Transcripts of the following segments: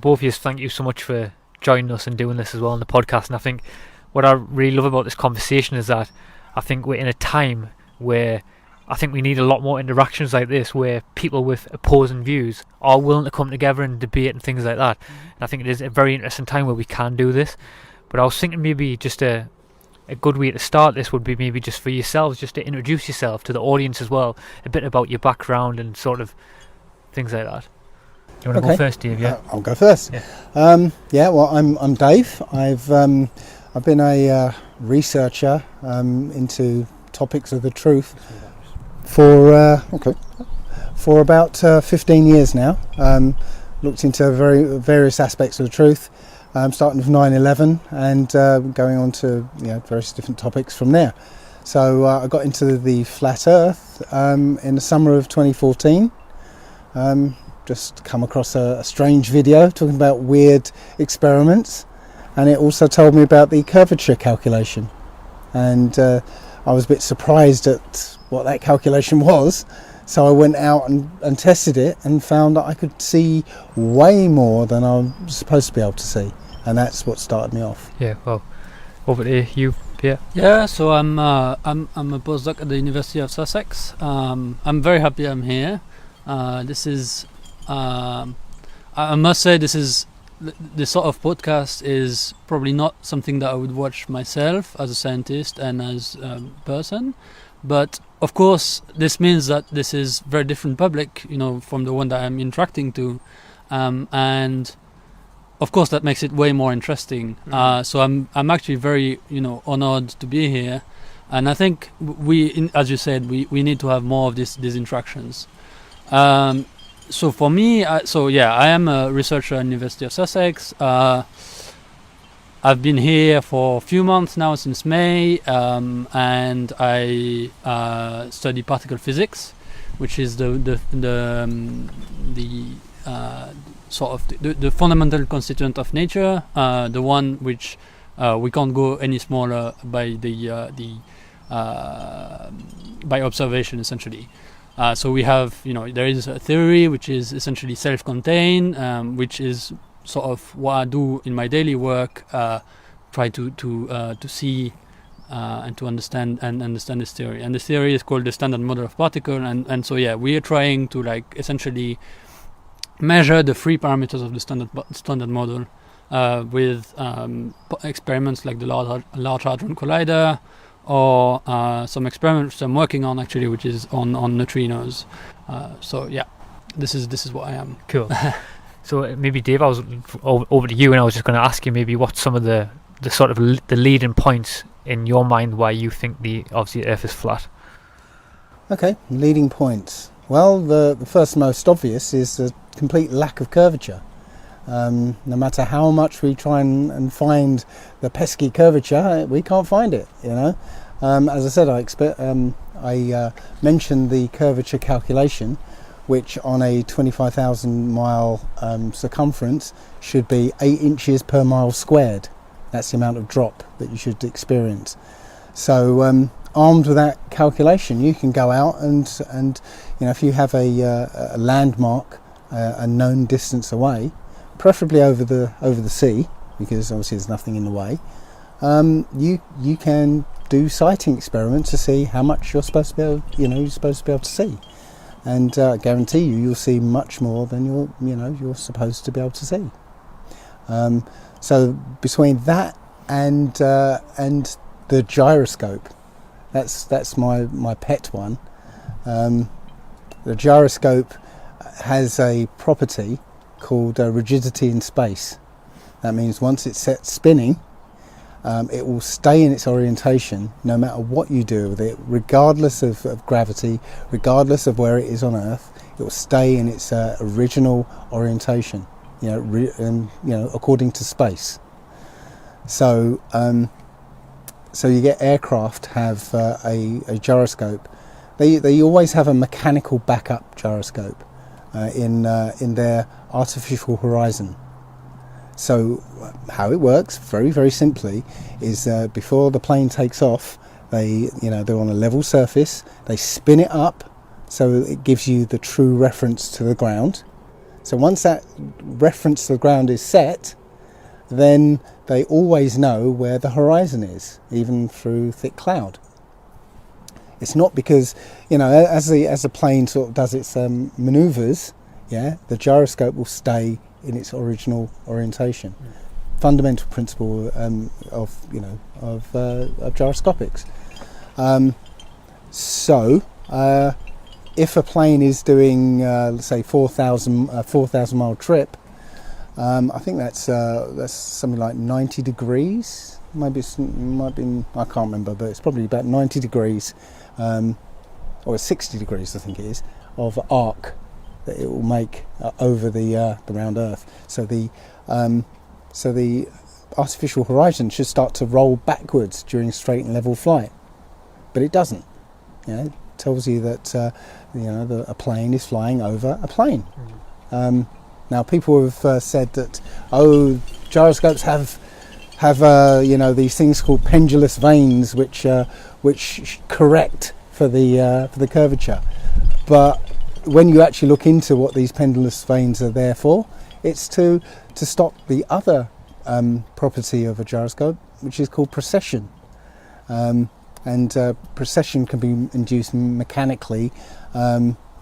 both of you, thank you so much for joining us and doing this as well on the podcast. And I think what I really love about this conversation is that I think we're in a time where I think we need a lot more interactions like this, where people with opposing views are willing to come together and debate and things like that. And I think it is a very interesting time where we can do this. But I was thinking maybe just a good way to start this would be maybe just for yourselves, just to introduce yourself to the audience as well, a bit about your background and sort of things like that. Do you want to go first, Dave? Yeah, I'll go first. Well, I'm Dave. I've been a researcher into topics of the truth for about 15 years now. Looked into various aspects of the truth, starting with 9/11 and going on to various different topics from there. So I got into the flat Earth in the summer of 2014. Just come across a strange video talking about weird experiments, and it also told me about the curvature calculation, and I was a bit surprised at what that calculation was, so I went out and tested it and found that I could see way more than I'm supposed to be able to see, and that's what started me off. Yeah, well, over to you, Pierre. Yeah, so I'm a postdoc at the University of Sussex. I'm very happy I'm here. I must say this sort of podcast is probably not something that I would watch myself as a scientist and as a person, but of course this means that this is very different public, from the one that I'm interacting to, and of course that makes it way more interesting. So I'm actually very honored to be here, and I think as you said, we need to have more of these interactions. So for me, I am a researcher at the University of Sussex. I've been here for a few months now, since May, and I study particle physics, which is the fundamental constituent of nature, the one which we can't go any smaller by by observation, essentially. So we have, there is a theory which is essentially self-contained, which is sort of what I do in my daily work, try to see and to understand this theory. And this theory is called the standard model of particle. And so we are trying to essentially measure the free parameters of the standard model with experiments like the Large Hadron Collider, or some experiments I'm working on actually, which is on neutrinos. This is what I am. Cool. So maybe Dave, I was over to you, and I was just going to ask you maybe what some of the sort of the leading points in your mind why you think obviously the Earth is flat. Okay, leading points. Well, the first most obvious is the complete lack of curvature. No matter how much we try and find the pesky curvature, we can't find it. As I said, I mentioned the curvature calculation, which on a 25,000 mile circumference should be 8 inches per mile squared. That's the amount of drop that you should experience. So armed with that calculation, you can go out and if you have a landmark a known distance away, preferably over the sea, because obviously there's nothing in the way, you can do sighting experiments to see how much you're supposed to be able to see, and I guarantee you'll see much more than you're supposed to be able to see. So between that and the gyroscope, that's my pet one. The gyroscope has a property called rigidity in space. That means once it's set spinning, it will stay in its orientation no matter what you do with it, regardless of gravity, regardless of where it is on Earth. It will stay in its original orientation, according to space. So you get aircraft have a gyroscope. They always have a mechanical backup gyroscope in their artificial horizon. So how it works, very, very simply, is before the plane takes off, they're on a level surface, they spin it up so it gives you the true reference to the ground. So once that reference to the ground is set, then they always know where the horizon is, even through thick cloud. It's not because, as the plane sort of does its manoeuvres, the gyroscope will stay in its original orientation. Fundamental principle of gyroscopics. So if a plane is doing, let's say, 4,000 mile trip, I think that's something like 90 degrees. Maybe it might be, I can't remember, but it's probably about 90 degrees, or 60 degrees, I think it is, of arc that it will make over the round Earth. So the artificial horizon should start to roll backwards during straight and level flight, but it doesn't. It tells you that a plane is flying over a plane. Now, people have said that gyroscopes have these things called pendulous vanes, which correct for the curvature. But when you actually look into what these pendulous vanes are there for, it's to stop the other property of a gyroscope, which is called precession. And precession can be induced mechanically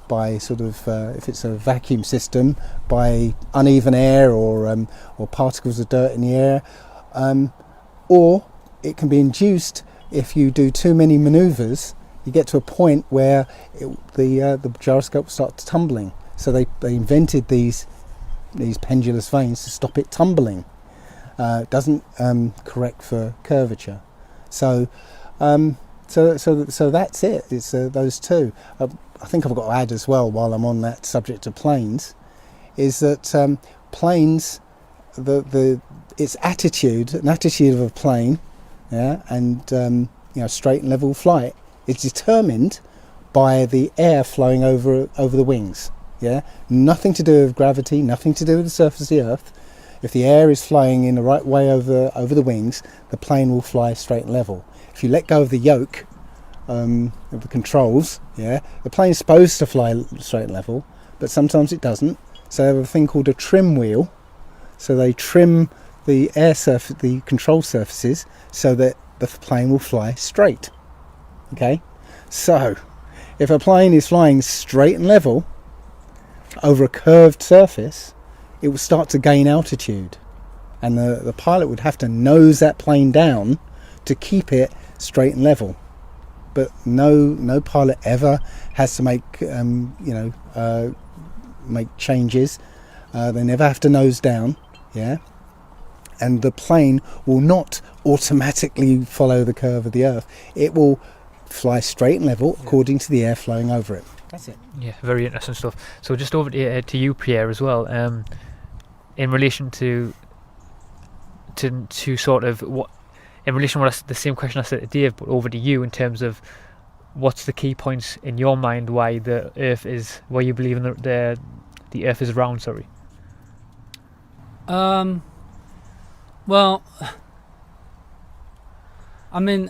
by sort of, if it's a vacuum system, by uneven air or particles of dirt in the air, or it can be induced if you do too many manoeuvres. You get to a point where the gyroscope starts tumbling. So they invented these pendulous vanes to stop it tumbling. It doesn't correct for curvature. So that's it. It's those two. I think I've got to add as well, while I'm on that subject of planes, is that planes, its attitude, an attitude of a plane, and straight and level flight, is determined by the air flowing over the wings. Nothing to do with gravity, nothing to do with the surface of the Earth. If the air is flowing in the right way over the wings, the plane will fly straight and level. If you let go of the yoke of the controls, the plane's supposed to fly straight and level, but sometimes it doesn't. So they have a thing called a trim wheel. So they trim the the control surfaces, so that the plane will fly straight. Okay, so if a plane is flying straight and level over a curved surface, it will start to gain altitude, and the pilot would have to nose that plane down to keep it straight and level. But no pilot ever has to make make changes. They never have to nose down, and the plane will not automatically follow the curve of the Earth. It will fly straight and level according to the air flowing over it. That's it. Yeah, very interesting stuff. So just over to you, Pierre, as well. In relation to sort of what. In relation to the same question I said to Dave, but over to you in terms of what's the key points in your mind why you believe in the Earth is round. Sorry. Well, I mean,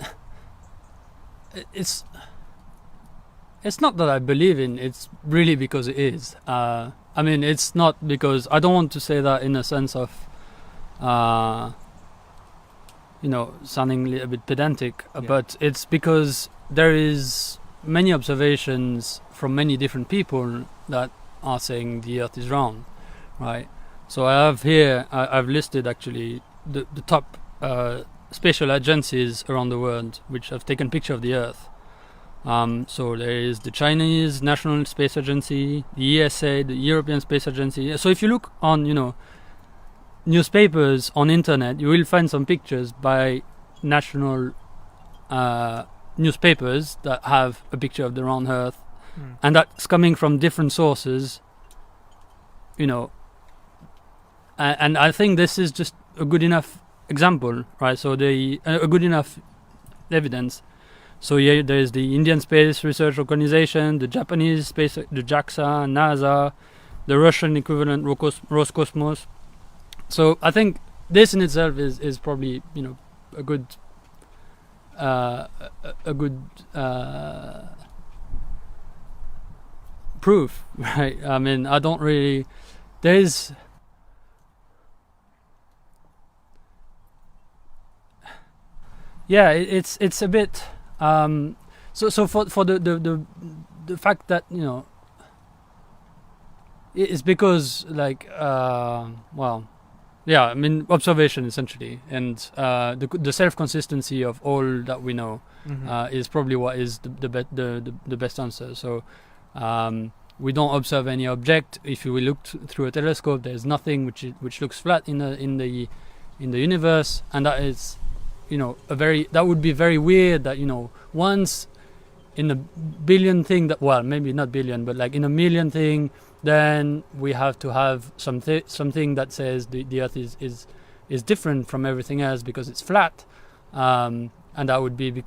it's not that I believe in. It's really because it is. I mean, it's not because I don't want to say that in a sense of. Sounding a little bit pedantic, but it's because there is many observations from many different people that are saying the Earth is round, right? So I have here, I've listed actually the top spatial agencies around the world which have taken picture of the Earth. So there is the Chinese National Space Agency, the ESA, the European Space Agency. So if you look on, newspapers on internet, you will find some pictures by national newspapers that have a picture of the round Earth, and that's coming from different sources, and I think this is just a good enough example, right? So a good enough evidence. So there's the Indian Space Research Organization, the Japanese space, the JAXA, NASA, the Russian equivalent Roscosmos. So I think this in itself is probably a good proof, right? I mean, I don't really there is. Yeah, it's a bit. So for the fact that, you know, it's because like well, yeah, I mean observation essentially, and the self consistency of all that we know is probably what is the best answer. So we don't observe any object. If we look through a telescope, there's nothing which looks flat in the universe, and that is, you know, that would be very weird that, you know, once in a billion thing that, well, maybe not billion, but like in a million thing, then we have to have something that says the Earth is different from everything else because it's flat, and that would be,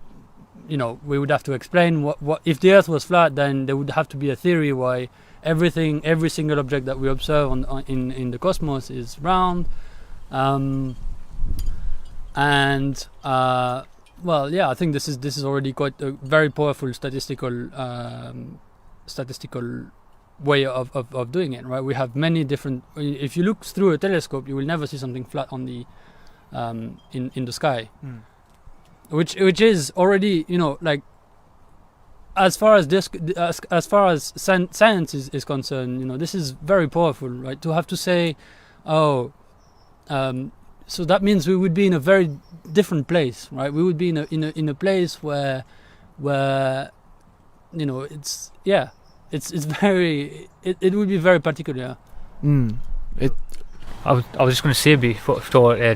you know, we would have to explain what if the Earth was flat, then there would have to be a theory why every single object that we observe in the cosmos is round, and well, yeah, I think this is already quite a very powerful statistical way of doing it, right? We have many different. If you look through a telescope, you will never see something flat on the in the sky, which is already, you know, like as far as science is concerned, you know, this is very powerful, right? To have to say, oh. So that means we would be in a very different place, right? We would be in a place where you know, it's very it would be very particular. I was just going to say before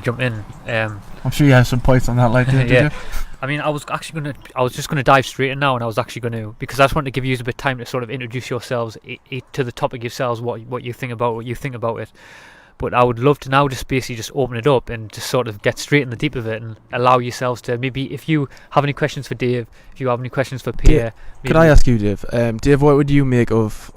jump in. I'm sure you have some points on that later. Yeah. Did you? I mean, I was just going to dive straight in now, and I was actually going to, because I just want to give you a bit of time to sort of introduce yourselves to the topic yourselves, what you think about it. But I would love to now just basically just open it up and just sort of get straight in the deep of it and allow yourselves to, maybe if you have any questions for Dave, if you have any questions for Pierre. Could I ask you, Dave? Dave, what would you make of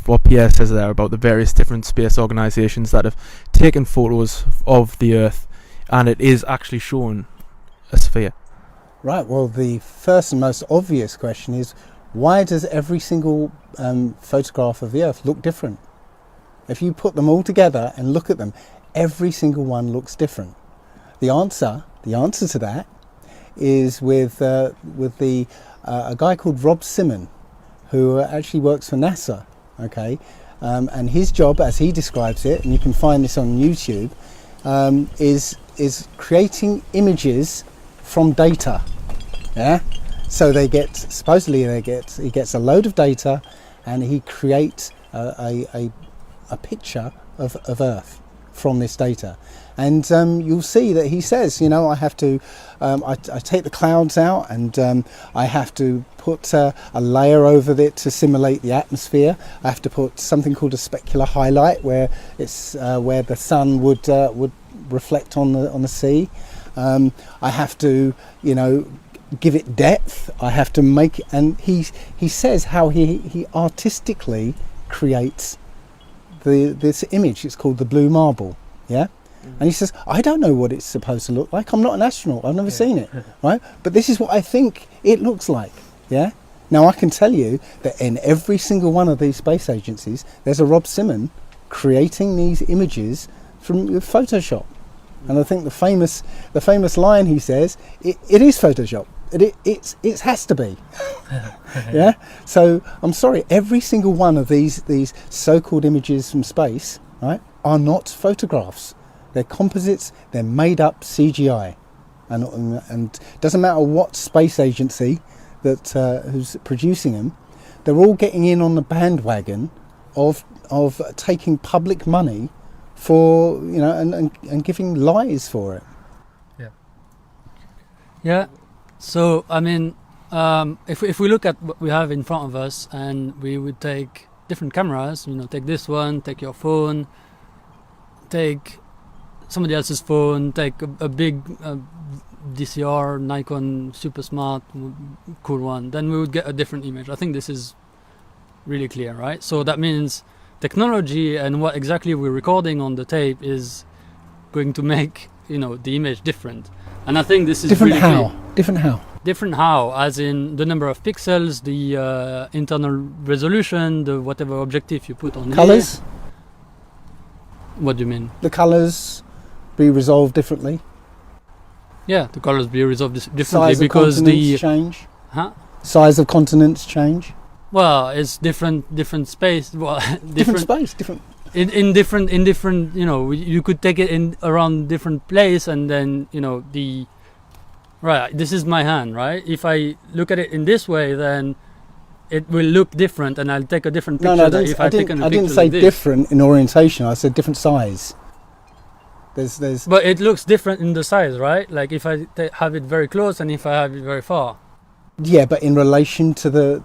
what Pierre says there about the various different space organisations that have taken photos of the Earth and it is actually showing a sphere? Right, well, the first and most obvious question is, why does every single photograph of the Earth look different? If you put them all together and look at them, every single one looks different. The answer to that is with a guy called Rob Simon, who actually works for NASA. Okay, and his job, as he describes it, and you can find this on YouTube, is creating images from data. Yeah, so he gets a load of data, and he creates a picture of Earth from this data, and you'll see that he says, you know, I have to I take the clouds out, and I have to put a layer over it to simulate the atmosphere. I have to put something called a specular highlight, where it's where the sun would reflect on the sea. I have to, you know, give it depth. I have to make, and he says how he artistically creates this image. It's called the blue marble. Yeah. And he says, I don't know what it's supposed to look like. I'm not an astronaut. I've never seen it, right? But this is what I think it looks like, yeah? Now, I can tell you that in every single one of these space agencies, there's a Rob Simon creating these images from Photoshop. And I think the famous line he says, it is Photoshop. It has to be. Yeah? So, I'm sorry, every single one of these so-called images from space, right, are not photographs. They're composites, they're made up CGI. And doesn't matter what space agency that who's producing them, they're all getting in on the bandwagon of taking public money for, you know, and giving lies for it. Yeah. So, I mean, if we look at what we have in front of us, and we would take different cameras, you know, take this one, take your phone, take somebody else's phone, take a big DCR, Nikon, super smart, cool one, then we would get a different image. I think this is really clear, right? So that means technology and what exactly we're recording on the tape is going to make, you know, the image different. And I think this is different. Really how? clear. Different how? As in the number of pixels, the internal resolution, the whatever objective you put on colors. What do you mean? The colours be resolved differently. Yeah, the colors be resolved differently Size because of continents change. Huh? Size of continents change. Well, it's different space. Well, Different space, different. in different. You know, you could take it in around different place, and then right. This is my hand, right? If I look at it in this way, then it will look different, and I'll take a different picture. No, I didn't say different in orientation. I said different size. There's. But it looks different in the size, right? Like if I have it very close, and if I have it very far. Yeah, but in relation to the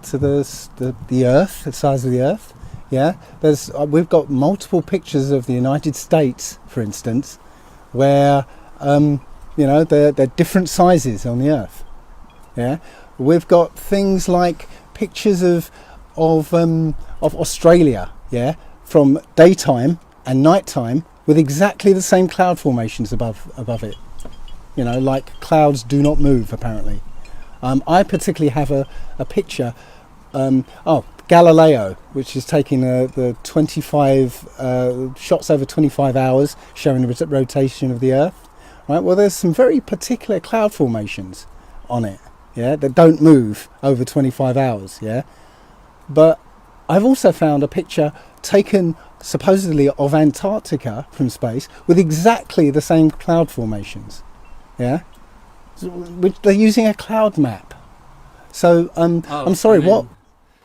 Earth, the size of the Earth, yeah. We've got multiple pictures of the United States, for instance, where they're different sizes on the Earth. Yeah, we've got things like pictures of Australia, yeah, from daytime and nighttime with exactly the same cloud formations above it. You know, like clouds do not move apparently. I particularly have a picture, Galileo, which is taking the 25 shots over 25 hours showing the rotation of the Earth. Right. Well, there's some very particular cloud formations on it, yeah, that don't move over 25 hours, yeah. But I've also found a picture taken supposedly of Antarctica from space with exactly the same cloud formations, yeah. They're using a cloud map. So I'm sorry, what?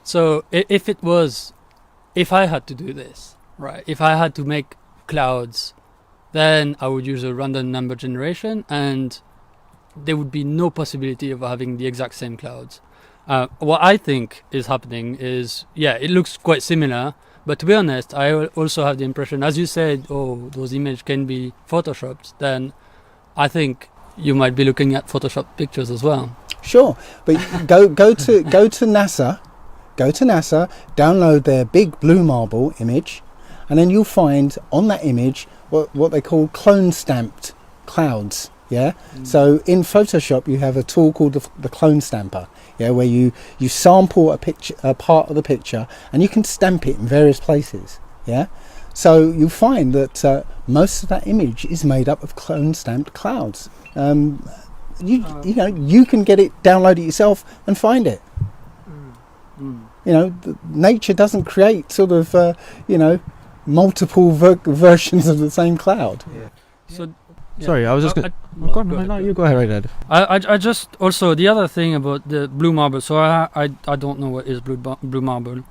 So if I had to do this, right? If I had to make clouds, then I would use a random number generation, and there would be no possibility of having the exact same clouds. What I think is happening is, it looks quite similar, but to be honest, I also have the impression, as you said, those images can be photoshopped, then I think you might be looking at Photoshop pictures as well. Sure, but go to NASA, download their big blue marble image, and then you'll find on that image what they call clone stamped clouds. Yeah. So in Photoshop you have a tool called the clone stamper. Yeah, where you sample a part of the picture and you can stamp it in various places. Yeah. So you find that most of that image is made up of clone stamped clouds. You can get it, download it yourself and find it. Nature doesn't create sort of multiple versions of the same cloud. Yeah. So sorry, I was just you go ahead, right, Ed. I just also, the other thing about the blue marble, so I don't know what is blue marble,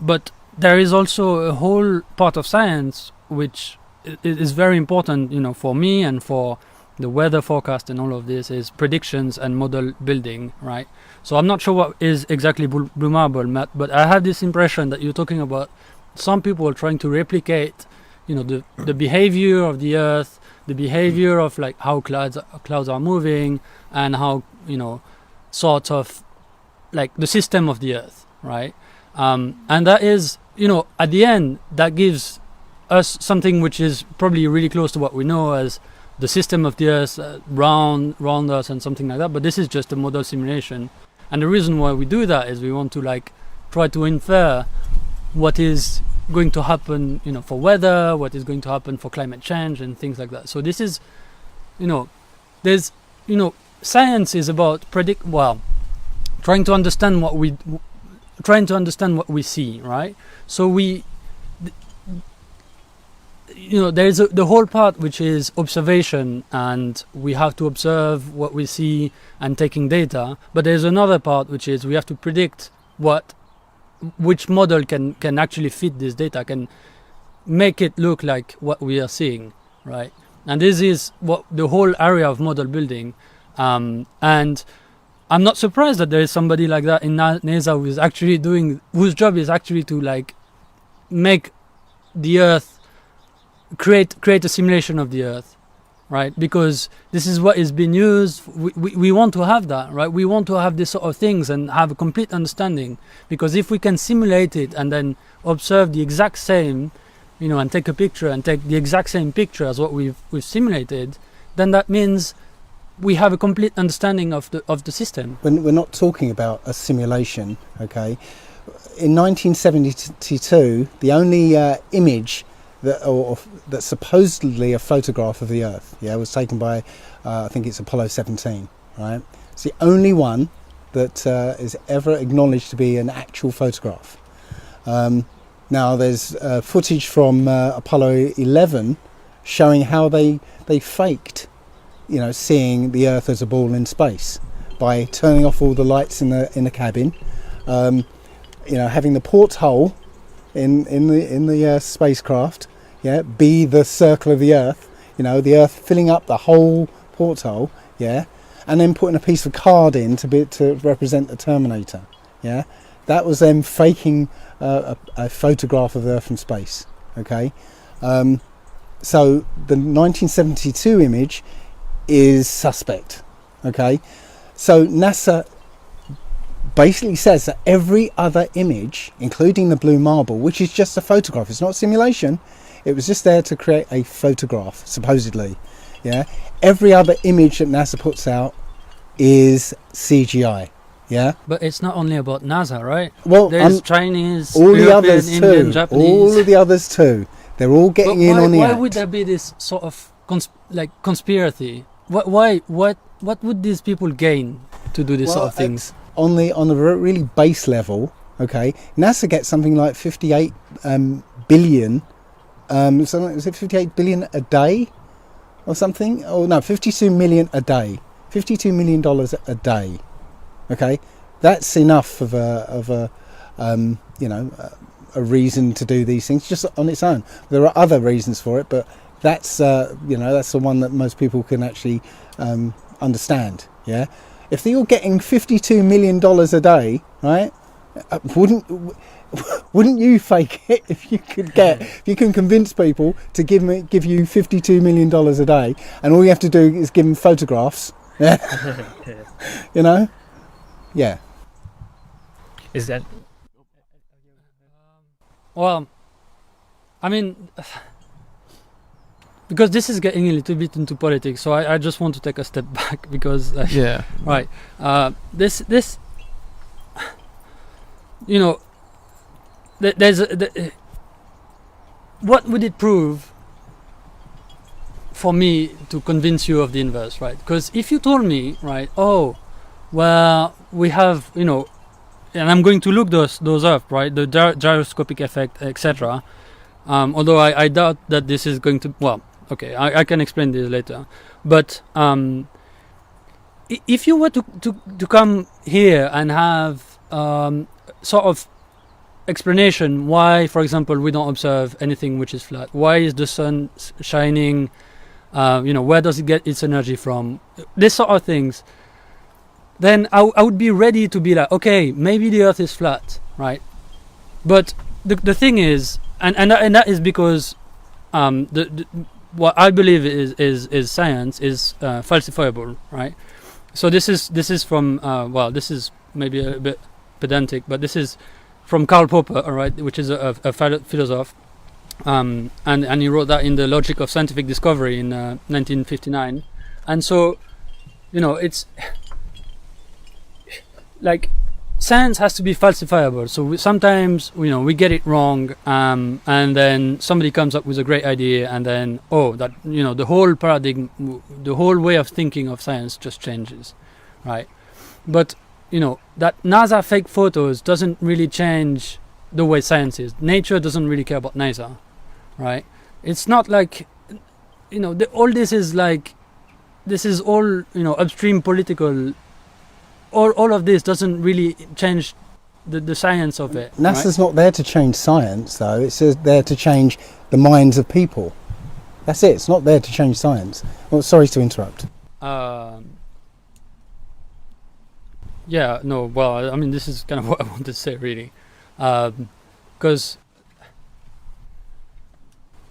but there is also a whole part of science which is very important, for me and for the weather forecast and all of this, is predictions and model building, right? So I'm not sure what is exactly blue marble, Matt, but I have this impression that you're talking about some people trying to replicate, the behavior of the Earth, the behavior of like how clouds are moving, and how, sort of like the system of the Earth, right? And that is, at the end, that gives us something which is probably really close to what we know as the system of the Earth, round us and something like that. But this is just a model simulation, and the reason why we do that is we want to try to infer what is going to happen, for weather, what is going to happen for climate change and things like that. So this is, there's, science is about trying to understand what we see, right? So there's the whole part which is observation, and we have to observe what we see and taking data. But there's another part which is we have to predict which model can actually fit this data, can make it look like what we are seeing, right? And this is what the whole area of model building. And I'm not surprised that there is somebody like that in NASA whose job is actually to make the Earth, create a simulation of the Earth, right? Because this is what is being used. We want to have that, right? We want to have this sort of things and have a complete understanding, because if we can simulate it and then observe the exact same, and take a picture and take the exact same picture as what we've simulated, then that means we have a complete understanding of the system. We're not talking about a simulation, okay? in 1972, the only image that's supposedly a photograph of the Earth, was taken by, I think it's Apollo 17, right? It's the only one that is ever acknowledged to be an actual photograph. Now there's footage from Apollo 11 showing how they faked, seeing the Earth as a ball in space by turning off all the lights in the cabin, having the porthole in the spacecraft, be the circle of the Earth, the Earth filling up the whole porthole, and then putting a piece of card in to represent the Terminator, That was them faking a photograph of the Earth from space, okay? So the 1972 image is suspect, okay? So NASA basically says that every other image, including the blue marble, which is just a photograph, it's not simulation, it was just there to create a photograph, supposedly, every other image that NASA puts out is CGI, But it's not only about NASA, right? Well, there's Chinese, all European, the others Indian, too. Japanese. All of the others too. They're all getting in on the why act. would there be this sort of conspiracy? What would these people gain to do this sort of things? On the really base level, okay, NASA gets something like 58 billion. Is it 58 billion a day or something? Oh no, 52 million a day. $52 million a day. Okay, that's enough of a reason to do these things just on its own. There are other reasons for it, but that's that's the one that most people can actually understand. If you're getting $52 million a day, right? Wouldn't you fake it if you can convince people to give you $52 million a day, and all you have to do is give them photographs? Yeah. Is that? Well, I mean, because this is getting a little bit into politics, so I just want to take a step back because right, this what would it prove for me to convince you of the inverse, right? Because if you told me, right, oh, well, we have, and I'm going to look those up, right, the gyroscopic effect, etc. Although I doubt that this is going to, well, okay, I can explain this later. But if you were to come here and have sort of explanation why, for example, we don't observe anything which is flat, why is the sun shining, where does it get its energy from, this sort of things, then I would be ready to be like, okay, maybe the Earth is flat, right? But the thing is, and that is because what I believe is science is falsifiable, right? So this is from this is maybe a bit pedantic, but this is from Karl Popper, all right, which is a philosopher, and he wrote that in The Logic of Scientific Discovery in 1959. And so, it's like science has to be falsifiable. So sometimes, we get it wrong, and then somebody comes up with a great idea, and then the whole paradigm, the whole way of thinking of science just changes, right? But that NASA fake photos doesn't really change the way science is. Nature doesn't really care about NASA, right? It's not like, all this is like, this is all, upstream political. All of this doesn't really change the science of it. NASA's not there to change science, though. It's there to change the minds of people. That's it. It's not there to change science. Well, sorry to interrupt. Yeah, no, well, I mean, this is kind of what I wanted to say, really. Because,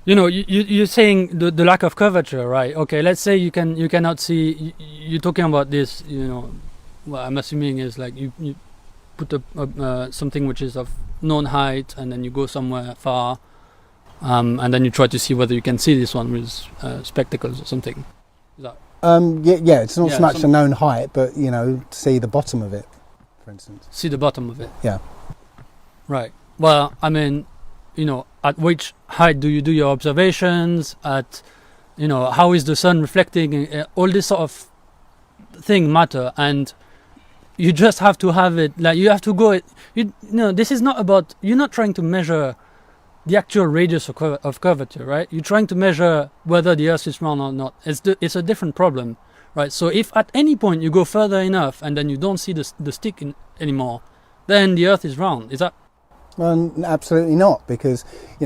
you're saying the lack of curvature, right? Okay, let's say you cannot see, you're talking about this, well, I'm assuming is like you put something which is of known height, and then you go somewhere far, and then you try to see whether you can see this one with spectacles or something. Is that? It's not so much a known height, but see the bottom of it, for instance. See the bottom of it. Yeah. Right. Well, I mean, at which height do you do your observations? At, how is the sun reflecting? All this sort of thing matter, and you just have to have it. Like you have to go. This is not about. You're not trying to measure the actual radius of curvature, right? You're trying to measure whether the Earth is round or not. It's a different problem, right? So if at any point you go further enough and then you don't see the stick anymore, then the Earth is round. Is that? Well, absolutely not, because you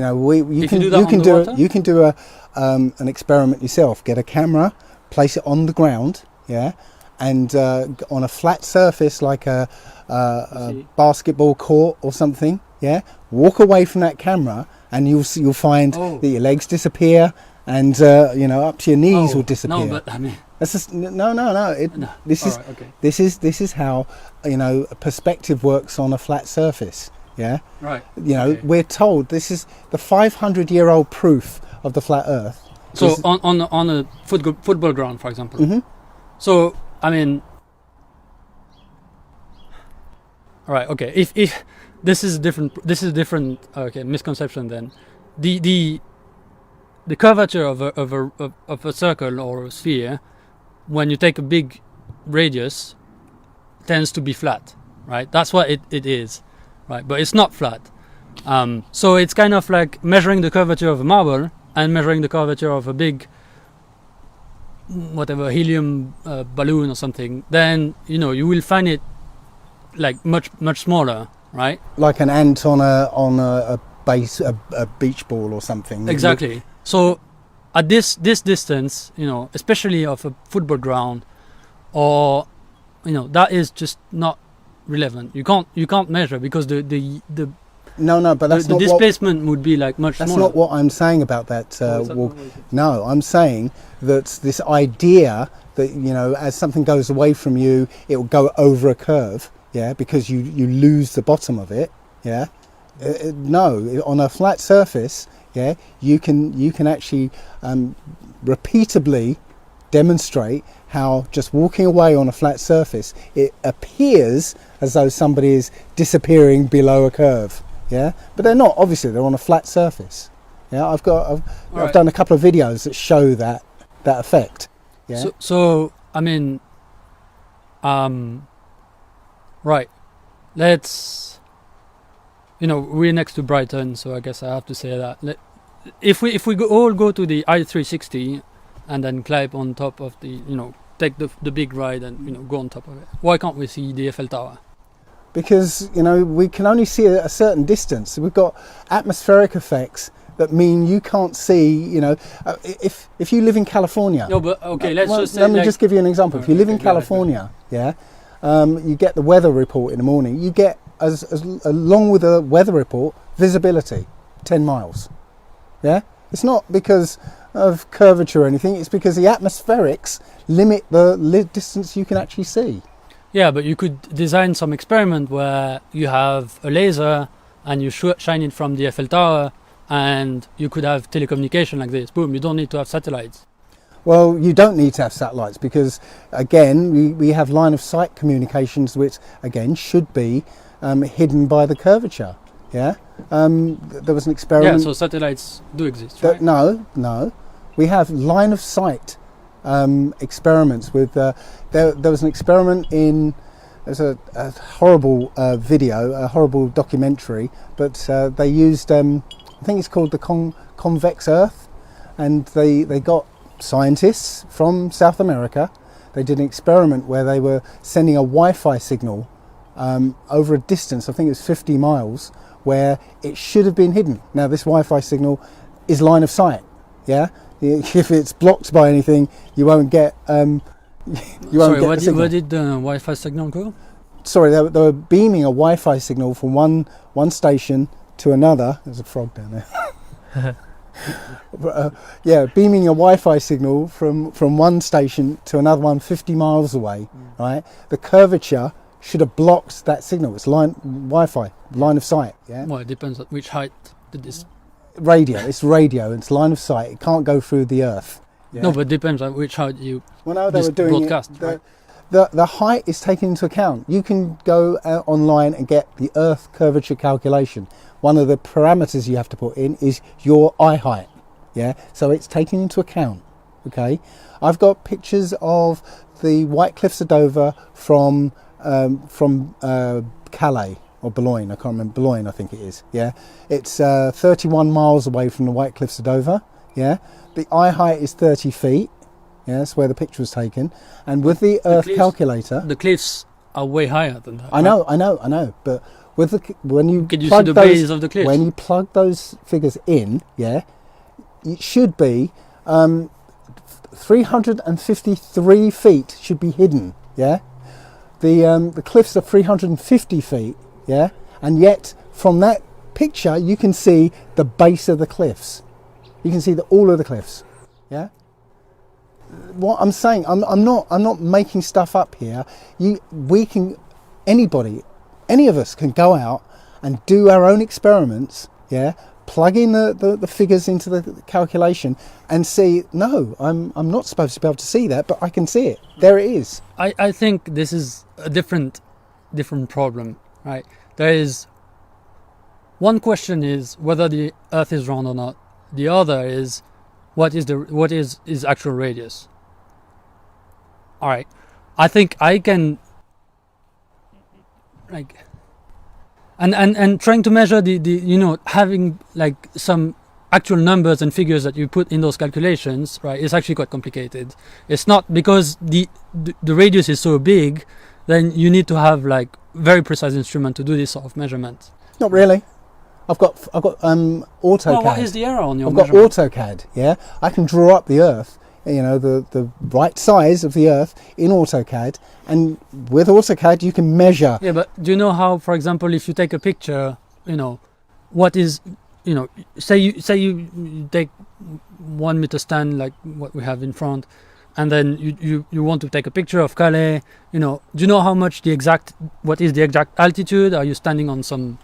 can do an experiment yourself. Get a camera, place it on the ground, yeah, and on a flat surface like a basketball court or something, yeah. Walk away from that camera, and you'll find that your legs disappear, and up to your knees will disappear. No, but I mean, that's just no. This is how perspective works on a flat surface. Yeah. Right. We're told this is the 500-year-old proof of the flat Earth. So on a football ground, for example. Mm-hmm. So I mean, right. Okay. If this is different. Okay, misconception then. The curvature of a circle or a sphere, when you take a big radius, tends to be flat, right? That's what it is. Right, but it's not flat. So it's kind of like measuring the curvature of a marble and measuring the curvature of a big, whatever, helium balloon or something. Then you will find it like much smaller, right? Like an ant on a beach ball or something. Exactly. So at this distance, especially of a football ground, or that is just not relevant. You can't measure, because the but that's the not displacement would be like much that's smaller. not what I'm saying about that walk. No, I'm saying that this idea that as something goes away from you, it will go over a curve, yeah, because you lose the bottom of it, yeah. No, on a flat surface, yeah, you can actually repeatably demonstrate how just walking away on a flat surface, it appears as though somebody is disappearing below a curve, yeah, but they're not. Obviously, they're on a flat surface. Yeah, I've done a couple of videos that show that effect. Yeah. So I mean, right. Let's. We're next to Brighton, so I guess I have to say that. If we all go to the I-360 and then climb on top of take the big ride and go on top of it, why can't we see the Eiffel Tower? Because we can only see a certain distance. We've got atmospheric effects that mean you can't see. If you live in California. No, but okay, let me just give you an example. If you live in California, yeah, you get the weather report in the morning. You get as along with the weather report, visibility 10 miles. Yeah, it's not because of curvature or anything. It's because the atmospherics limit the distance you can actually see. Yeah, but you could design some experiment where you have a laser and you shine it from the Eiffel Tower, and you could have telecommunication like this. Boom, you don't need to have satellites. Well, you don't need to have satellites because, again, we have line of sight communications, which, again, should be hidden by the curvature. Yeah, there was an experiment. Yeah, so satellites do exist, right? No. We have line of sight experiments with. There was an experiment in. There's a horrible video, a horrible documentary, but they used. I think it's called the convex Earth, and they got scientists from South America. They did an experiment where they were sending a Wi-Fi signal over a distance. I think it was 50 miles. Where it should have been hidden. Now this Wi-Fi signal is line of sight. Yeah, if it's blocked by anything, you won't get. Where did the Wi-Fi signal go? Sorry, they were beaming a Wi-Fi signal from one station to another. There's a frog down there. Beaming a Wi-Fi signal from one station to another one 50 miles away. Right, the curvature should have blocked that signal. It's Wi-Fi, line of sight. Yeah. Well, it depends on which height did this. Radio. It's radio. It's line of sight. It can't go through the Earth. Yeah? No, but it depends on which height you. Well, no, they were doing broadcast. it, the height is taken into account. You can go online and get the Earth curvature calculation. One of the parameters you have to put in is your eye height. Yeah, so it's taken into account. Okay, I've got pictures of the White Cliffs of Dover from Calais or Boulogne. I can't remember. Boulogne, I think it is. Yeah, it's 31 miles away from the White Cliffs of Dover. Yeah, the eye height is 30 feet. Yeah, that's where the picture was taken. And with the Earth calculator, the cliffs are way higher than that. I know. But with when you can you plug see the base of the cliffs? When you plug those figures in, yeah, it should be 353 feet should be hidden. Yeah, the cliffs are 350 feet. Yeah, and yet from that picture you can see the base of the cliffs. You can see all of the cliffs. Yeah. What I'm saying, I'm not making stuff up here. Any of us can go out and do our own experiments. Yeah, plug in the figures into the calculation and see. No, I'm not supposed to be able to see that, but I can see it. There it is. I think this is a different problem, right? There is one question is whether the Earth is round or not. The other is what is its actual radius. All right, I think I can and trying to measure the having like some actual numbers and figures that you put in those calculations, right, is actually quite complicated. It's not because the radius is so big, then you need to have like very precise instrument to do this sort of measurement. Not really. I've got AutoCAD. Well, what is the error on your I've got AutoCAD, yeah? I can draw up the Earth, the right size of the Earth in AutoCAD, and with AutoCAD you can measure. Yeah, but do you know how, for example, if you take a picture, what is, say you take 1 meter stand like what we have in front, and then you want to take a picture of Calais, do you know how much what is the exact altitude? Are you standing on some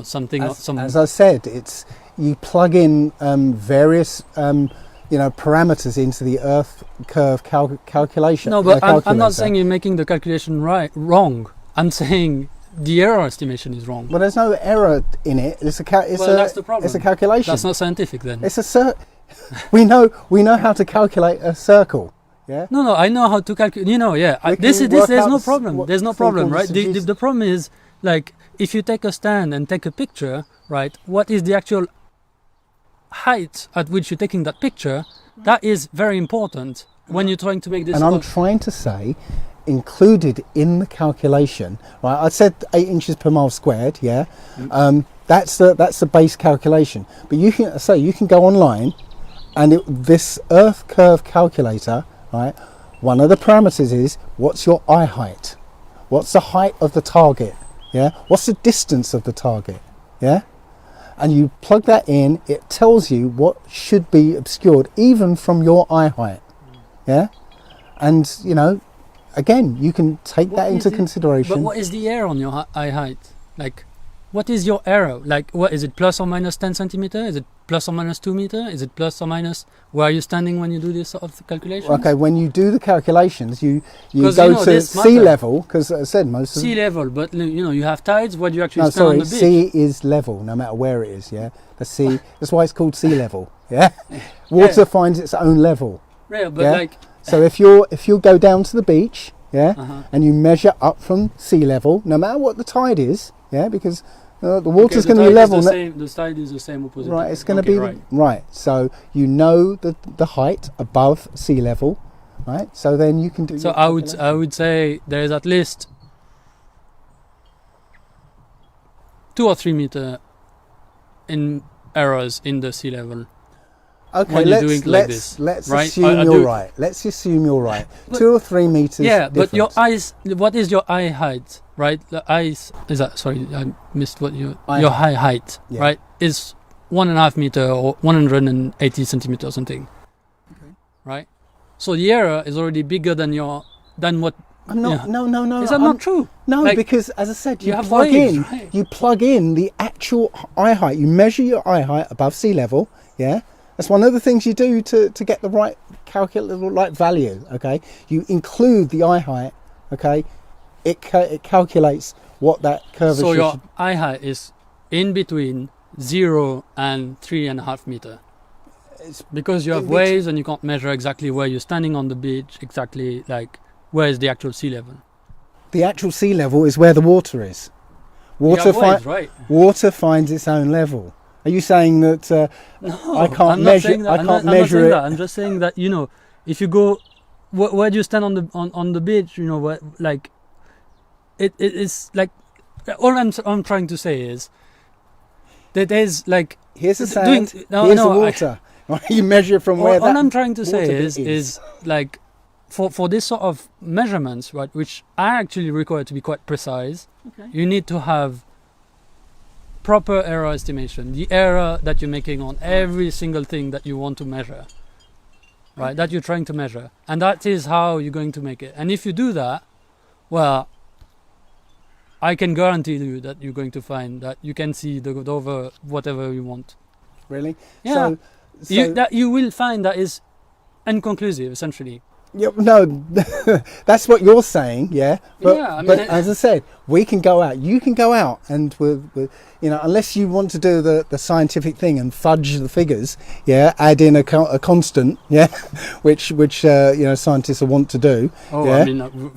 something. As I said, it's you plug in various parameters into the Earth curve calculation. No, but I'm not saying you're making the calculation wrong. I'm saying the error estimation is wrong. But there's no error in it. That's the problem. It's a calculation. That's not scientific then. It's we know how to calculate a circle. Yeah. No, I know how to calculate. There's no problem. There's no problem, right? The problem is like if you take a stand and take a picture, right? What is the actual height at which you're taking that picture? That is very important when you're trying to make this. And I'm trying to say, included in the calculation, right? I said 8 inches per mile squared. Yeah. That's the base calculation. But you can go online, and this Earth curve calculator, right? One of the parameters is what's your eye height? What's the height of the target? Yeah. What's the distance of the target? Yeah. And you plug that in, it tells you what should be obscured even from your eye height. Yeah. And again, you can take that into consideration. But what is the error on your eye height? Like, what is your error? Like, what is it? Plus or minus 10 centimeter? Is it plus or minus 2 meter? Is it plus or minus? Where are you standing when you do this sort of calculations? Okay, when you do the calculations, you go to sea level, because as I said, most of sea level. But you have tides. What do you actually stand on the beach? Sea is level, no matter where it is. Yeah, the sea. That's why it's called sea level. Yeah, water finds its own level. Yeah, but so if you go down to the beach, and you measure up from sea level, no matter what the tide is, because the water's going to be level. The tide is the same opposite. Right, it's going to be right. So the height above sea level, right? So then you can do. So I would say there is at least 2 or 3 meter in errors in the sea level. Okay, let's assume you're right. Let's assume you're right. 2 or 3 meters. Yeah, but your eyes. What is your eye height? Right, the eyes is that. Sorry, I missed what your eye height. Yeah. Right, is 1.5 meter or 180 centimeters or something. Okay. Right, so the error is already bigger than what. No. Is that not true? No, because as I said, you plug in the actual eye height. You measure your eye height above sea level. Yeah. That's one of the things you do to get the right value. Okay, you include the eye height okay, it calculates what that curvature So your should... eye height is in between 0 and 3.5 meter. It's Because you have in between- waves and you can't measure exactly where you're standing on the beach, exactly like where is the actual sea level. The actual sea level is where the water is. You Water, have waves, right? water finds its own level. Are you saying that No, I can't I'm not measure? saying that. I I'm can't not measure saying it. that. I'm just saying that, you know, if you go, where do you stand on the beach? You know, where, like, it's like, all I'm trying to say is that there's like Here's the doing- sand. no, here's no, the water. You measure from where all that. I'm trying to say water bit is like for this sort of measurements, right, which are actually required to be quite precise, you need to have proper error estimation, the error that you're making on every single thing that you want to measure, right, that you're trying to measure, and that is how you're going to make it. And if you do that, well, I can guarantee you that you're going to find that you can see the over whatever you want. Really? Yeah. So You will find that is inconclusive, essentially. yeah, no, that's what you're saying, yeah. But, Yeah, I mean, but as I said, we can go out. You can go out, and with you know, unless you want to do the scientific thing and fudge the figures, yeah, add in a constant, yeah, which you know, scientists will want to do. Oh, yeah? I mean,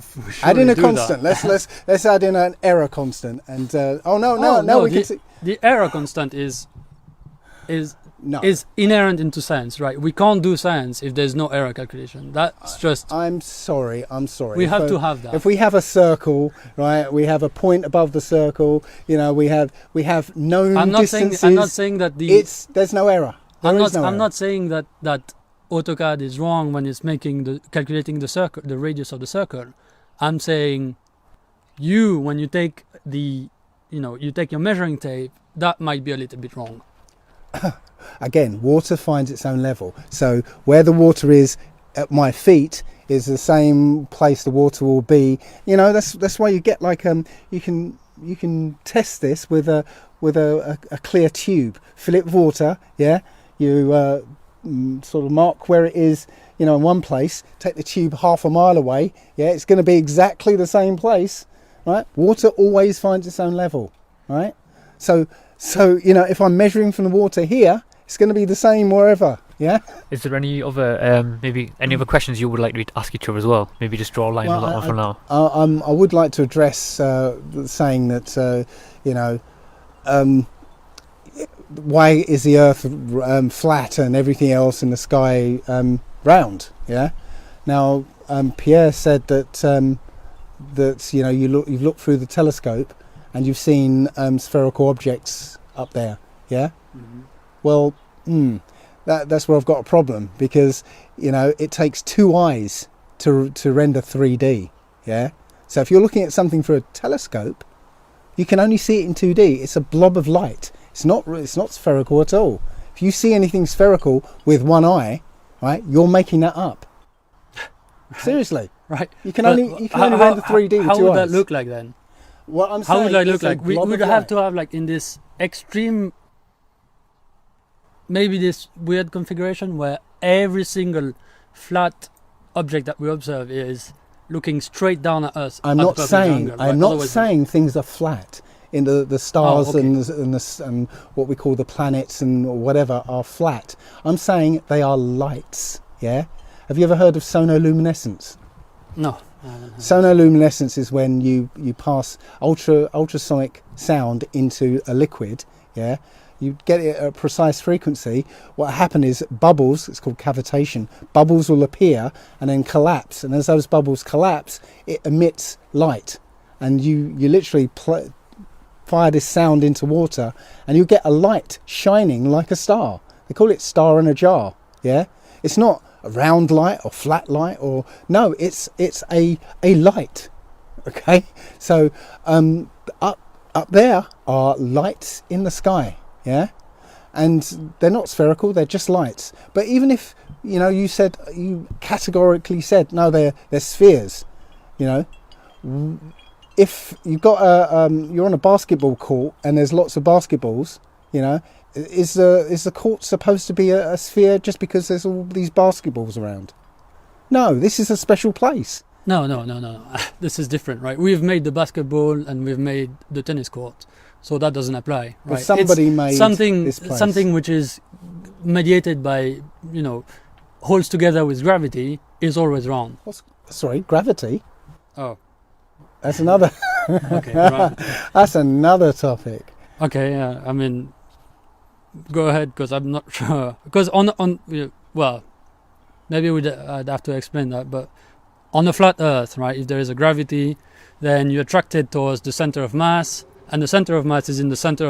Add in a constant. Let's add in an error constant. And we can see. The error constant is inherent into science, right? We can't do science if there's no error calculation. That's just. I'm sorry. We have to have that. If we have a circle, right? We have a point above the circle. You know, we have known distances. I'm not saying that there's no error. I'm error. not saying that AutoCAD is wrong when it's calculating the circle, the radius of the circle. I'm saying when you take you take your measuring tape, that might be a little bit wrong. Again, water finds its own level. So where the water is at my feet is the same place the water will be. You know, that's why you get like you can test this with a clear tube. Fill it with water. Yeah, you sort of mark where it is. You know, in one place. Take the tube half a mile away. Yeah, it's going to be exactly the same place. Right? Water always finds its own level. Right? So you know, if I'm measuring from the water here, it's going to be the same wherever. Yeah. Is there any other maybe any other questions you would like to ask each other as well? Maybe just draw a line on that one for now. I would like to address saying that you know, why is the Earth flat and everything else in the sky round? Yeah. Now Pierre said that you know, you've looked through the telescope and you've seen spherical objects up there. Yeah. Mm-hmm. Well, that's where I've got a problem, because you know, it takes two eyes to render 3D. Yeah. So if you're looking at something through a telescope, you can only see it in 2D. It's a blob of light. It's not spherical at all. If you see anything spherical with one eye, right, you're making that up. Seriously. Right. You can only render 3D with two eyes. How would that look like then? What I'm How saying would that look is a like? We blob would of have light. to have like in this extreme, maybe this weird configuration where every single flat object that we observe is looking straight down at us. I'm at not a perfect saying angle, right? I'm not Otherwise- saying things are flat. In the stars Oh, okay. and what we call the planets and whatever are flat. I'm saying they are lights. Yeah. Have you ever heard of sonoluminescence? No. I haven't heard. Sonoluminescence is when you pass ultrasonic sound into a liquid. Yeah. You get it at a precise frequency. What happens is bubbles, it's called cavitation, bubbles will appear and then collapse. And as those bubbles collapse, it emits light. And you literally fire this sound into water and you get a light shining like a star. They call it star in a jar. Yeah. It's not a round light or flat light no, it's a light. Okay. So up there are lights in the sky. Yeah, and they're not spherical; they're just lights. But even if you categorically said no, they're spheres. You know, if you've got you're on a basketball court and there's lots of basketballs. You know, is the court supposed to be a sphere just because there's all these basketballs around? No, this is a special place. No. This is different, right? We've made the basketball and we've made the tennis court, so that doesn't apply, Well, right? somebody made something this place. something which is mediated by, holds together with gravity is always wrong. Sorry, gravity. Oh, That's another. okay, right. That's another topic. Okay, yeah. I mean, go ahead, because I'm not sure. Because well, maybe I'd have to explain that. But on a flat Earth, right? If there is a gravity, then you're attracted towards the center of mass, and the center of mass is in the center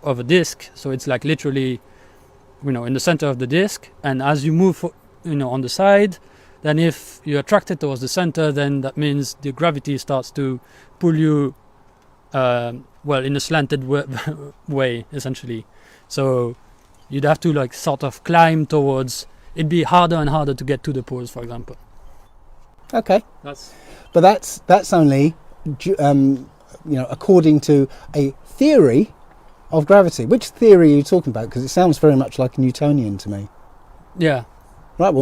of a disk. So it's like literally, in the center of the disk. And as you move, on the side, then if you're attracted towards the center, then that means the gravity starts to pull you, in a slanted way, essentially. So you'd have to sort of climb towards. It'd be harder and harder to get to the poles, for example. Okay, That's but that's only, according to a theory of gravity. Which theory are you talking about? Because it sounds very much like Newtonian to me. yeah. Right.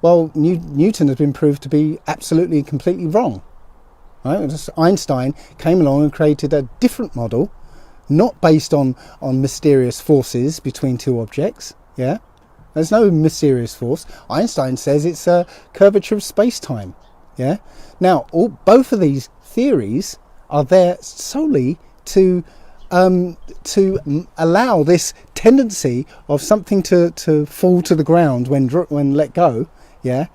Well, Newton has been proved to be absolutely completely wrong. Right? Just Einstein came along and created a different model, not based on mysterious forces between two objects. Yeah, there's no mysterious force. Einstein says it's a curvature of space-time. Yeah. Now, both of these theories are there solely to allow this tendency of something to fall to the ground when let go. Yeah,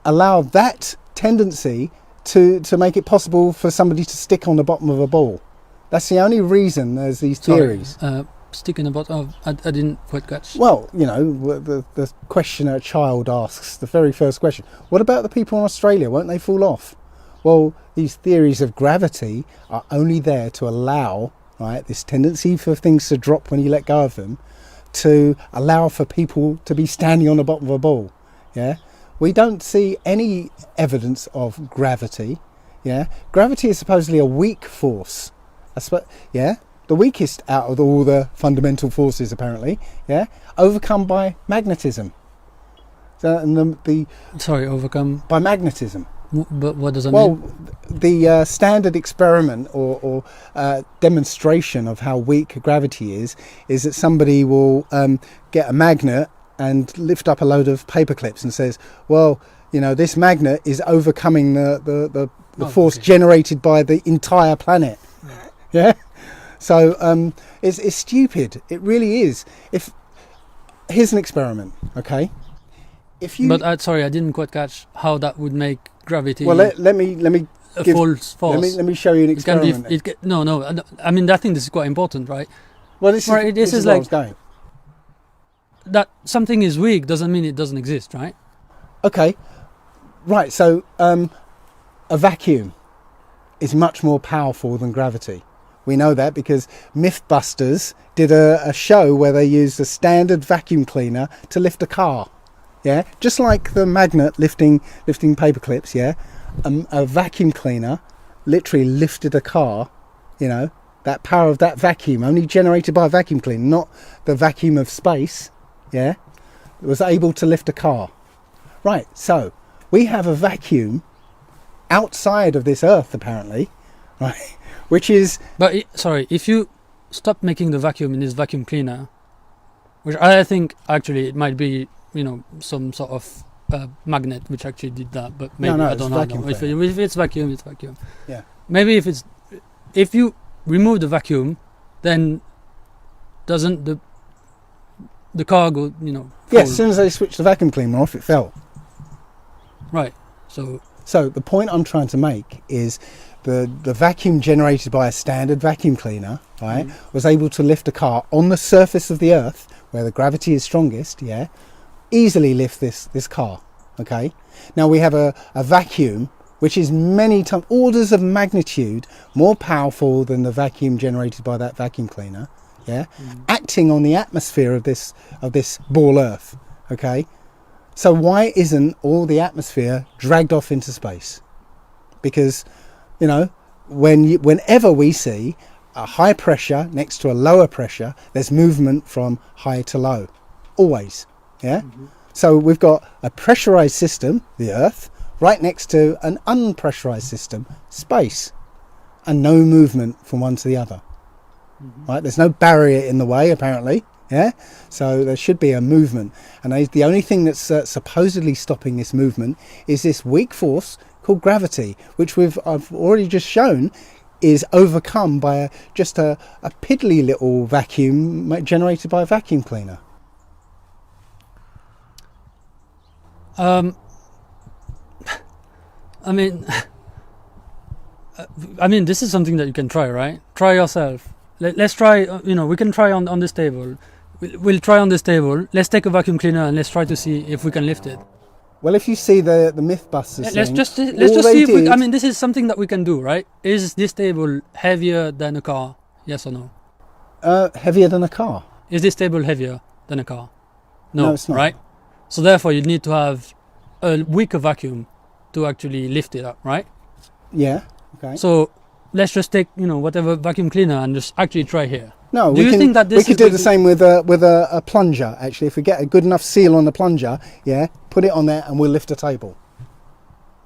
allow that tendency to make it possible for somebody to stick on the bottom of a ball. That's the only reason there's these theories. Sticking about. I didn't quite catch. Well, the question a child asks, the very first question: what about the people in Australia? Won't they fall off? Well, these theories of gravity are only there to allow, right, this tendency for things to drop when you let go of them, to allow for people to be standing on the bottom of a ball. Yeah, we don't see any evidence of gravity. Yeah, gravity is supposedly a weak force. The weakest out of all the fundamental forces, apparently. Yeah, overcome by magnetism. So, and overcome by magnetism. But what does that Well, mean? the standard experiment or demonstration of how weak gravity is that somebody will get a magnet and lift up a load of paper clips and says, well, this magnet is overcoming the force generated by the entire planet. Yeah. So it's stupid. It really is. Here's an experiment, okay? But I didn't quite catch how that would make gravity. Well, let me a give, false force. Let me show you an experiment. No. I mean, I think this is quite important, right? Well, this is where I was going. That something is weak doesn't mean it doesn't exist, right? Okay, right. So a vacuum is much more powerful than gravity. We know that because Mythbusters did a show where they used a standard vacuum cleaner to lift a car. Yeah, just like the magnet lifting paper clips. Yeah, a vacuum cleaner literally lifted a car. That power of that vacuum only generated by a vacuum cleaner, not the vacuum of space. Yeah, it was able to lift a car. Right. So we have a vacuum outside of this Earth, apparently, right? Which is. But if you stop making the vacuum in this vacuum cleaner, which I think actually it might be, some sort of magnet which actually did that, but maybe I don't know. If it's vacuum, it's vacuum. Yeah. Maybe if you remove the vacuum, then doesn't the car go, Yes, as soon as they switched the vacuum cleaner off, it fell. Right. So the point I'm trying to make is the vacuum generated by a standard vacuum cleaner, right, was able to lift a car on the surface of the Earth, where the gravity is strongest, yeah, easily lift this car, okay? Now we have a vacuum which is many times, orders of magnitude more powerful than the vacuum generated by that vacuum cleaner, yeah, acting on the atmosphere of this ball Earth, okay? So why isn't all the atmosphere dragged off into space? Because, whenever we see a high pressure next to a lower pressure, there's movement from high to low, always, yeah? So we've got a pressurized system, the Earth, right next to an unpressurized system, space, and no movement from one to the other. Right? There's no barrier in the way, apparently. Yeah, so there should be a movement, and the only thing that's supposedly stopping this movement is this weak force called gravity, which I've already just shown is overcome by just a piddly little vacuum generated by a vacuum cleaner. I mean, this is something that you can try, right? Try yourself. Let's try. We can try on this table. We'll try on this table. Let's take a vacuum cleaner and let's try to see if we can lift it. Well, if you see the Mythbusters, Let's thing, just see if did, I mean, this is something that we can do, right? Is this table heavier than a car? Yes or no? heavier than a car. Is this table heavier than a car? No, it's not. Right? So therefore, you need to have a weaker vacuum to actually lift it up, right? Yeah. Okay. So let's just take whatever vacuum cleaner and just actually try here. No, Do you think that this we could is do like the same with a plunger. Actually, if we get a good enough seal on the plunger, yeah, put it on there and we'll lift a table.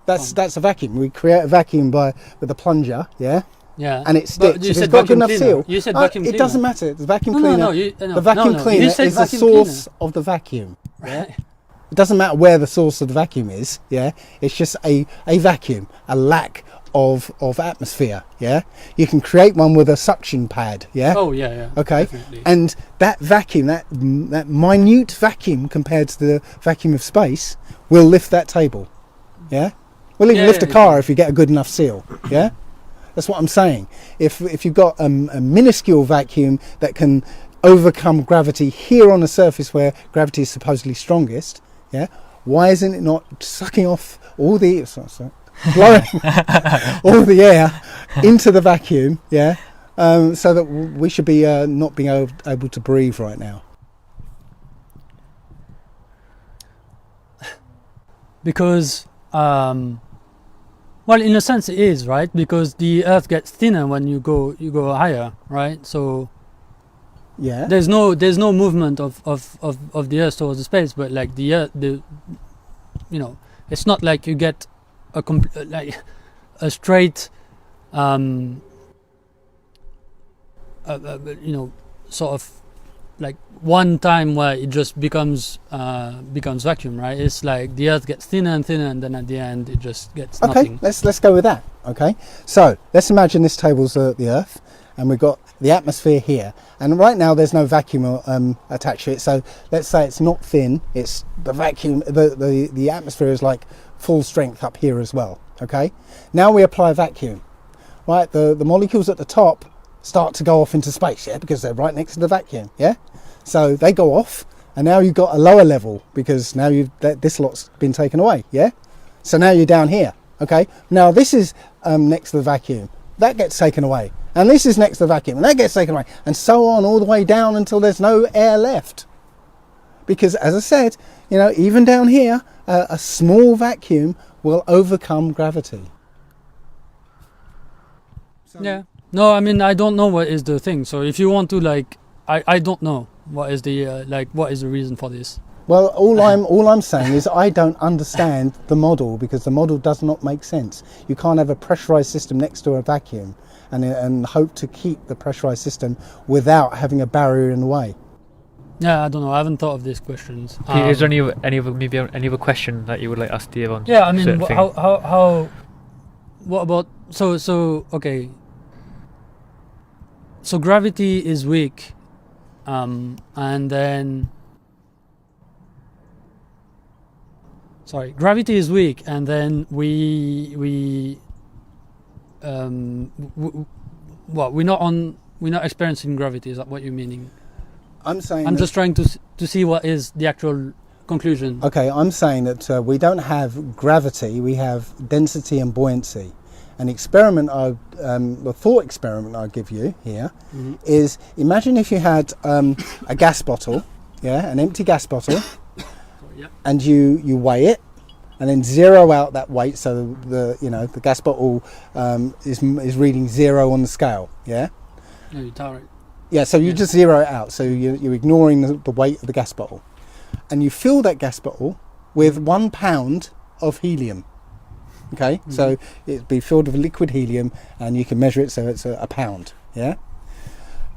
That's a vacuum. We create a vacuum with a plunger, yeah. Yeah. And it sticks. You if said it's got a good vacuum enough cleaner. seal. You said vacuum It cleaner. doesn't matter. The vacuum cleaner. The vacuum cleaner You said is the vacuum source of the vacuum. Right. It doesn't matter where the source of the vacuum is. Yeah. It's just a vacuum, a lack of atmosphere. Yeah. You can create one with a suction pad. Yeah. Oh yeah. Okay. Definitely. And that vacuum, that minute vacuum compared to the vacuum of space, will lift that table. Yeah. We'll even lift a car if you get a good enough seal. Yeah. That's what I'm saying. If you've got a minuscule vacuum that can overcome gravity here on a surface where gravity is supposedly strongest, yeah, why isn't it not sucking off all the blowing all the air into the vacuum, yeah, so that we should be not being able to breathe right now? Because well, in a sense it is, right? Because the Earth gets thinner when you go higher, right? So yeah, there's no movement of the Earth towards the space, but like the Earth, it's not like you get a straight sort of like one time where it just becomes vacuum, right? It's like the Earth gets thinner and thinner, and then at the end it just gets nothing. Okay, let's go with that. Okay, so let's imagine this table's the Earth, and we've got the atmosphere here, and right now there's no vacuum attached to it. So let's say it's not thin; it's the vacuum. The atmosphere is like full strength up here as well. Okay, now we apply a vacuum. Right, the molecules at the top start to go off into space, yeah, because they're right next to the vacuum, yeah. So they go off, and now you've got a lower level because now this lot's been taken away, yeah. So now you're down here, okay. Now this is next to the vacuum, that gets taken away, and this is next to the vacuum, and that gets taken away, and so on all the way down until there's no air left. Because as I said, even down here, a small vacuum will overcome gravity. So yeah. No, I mean I don't know what is the thing. So if you want to I don't know what is the what is the reason for this. Well, all I'm saying is I don't understand the model because the model does not make sense. You can't have a pressurized system next to a vacuum and hope to keep the pressurized system without having a barrier in the way. Yeah, I don't know. I haven't thought of these questions. Is there any other question that you would like to ask Dave on? Yeah, I mean, certain thing? how? What about so okay? So gravity is weak, and then gravity is weak, and then we're not experiencing gravity. Is that what you're meaning? I'm saying I'm just trying to see what is the actual conclusion. Okay, I'm saying that we don't have gravity, we have density and buoyancy. An experiment, the thought experiment I'll give you here is imagine if you had a gas bottle, yeah, an empty gas bottle, and you weigh it, and then zero out that weight, so the gas bottle is reading 0 on the scale, yeah. Yeah, you tower it. Yeah, so you just zero it out, so you're ignoring the weight of the gas bottle, and you fill that gas bottle with 1 pound of helium. Okay, so it'd be filled with liquid helium, and you can measure it, so it's a pound. Yeah.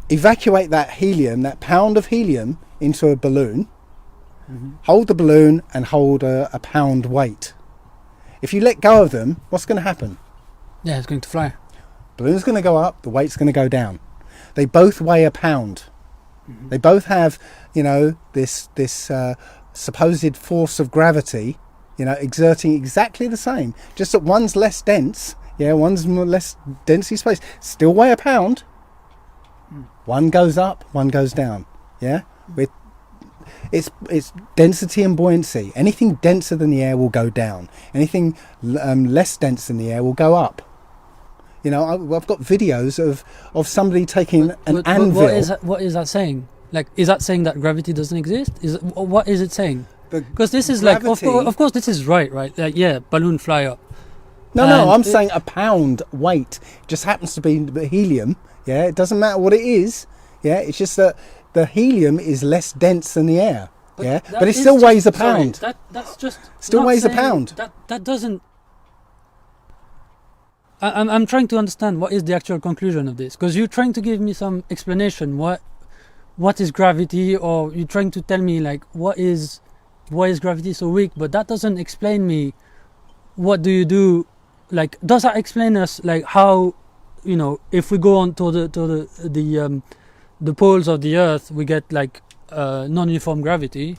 Evacuate that helium, that pound of helium, into a balloon. Hold the balloon and hold a pound weight. If you let go of them, what's going to happen? Yeah, it's going to fly. Balloon's going to go up, the weight's going to go down. They both weigh a pound. They both have, this supposed force of gravity, exerting exactly the same. Just that one's less dense, one's less density space. Still weigh a pound. One goes up, one goes down. Yeah, it's density and buoyancy. Anything denser than the air will go down. Anything less dense than the air will go up. I've got videos of somebody taking an anvil. What is that saying? Like, is that saying that gravity doesn't exist? What is it saying? Because this is gravity, of course, this is right? Like, balloon fly up. No, I'm saying a pound weight just happens to be helium. Yeah, it doesn't matter what it is. Yeah, it's just that the helium is less dense than the air. But it still weighs a pound. Sorry, that's just still weighs a pound. That doesn't. I'm trying to understand what is the actual conclusion of this, because you're trying to give me some explanation. What is gravity, or you're trying to tell me like why is gravity so weak? But that doesn't explain me. What do you do? Like, does that explain us like how, if we go on to the poles of the Earth, we get like non-uniform gravity?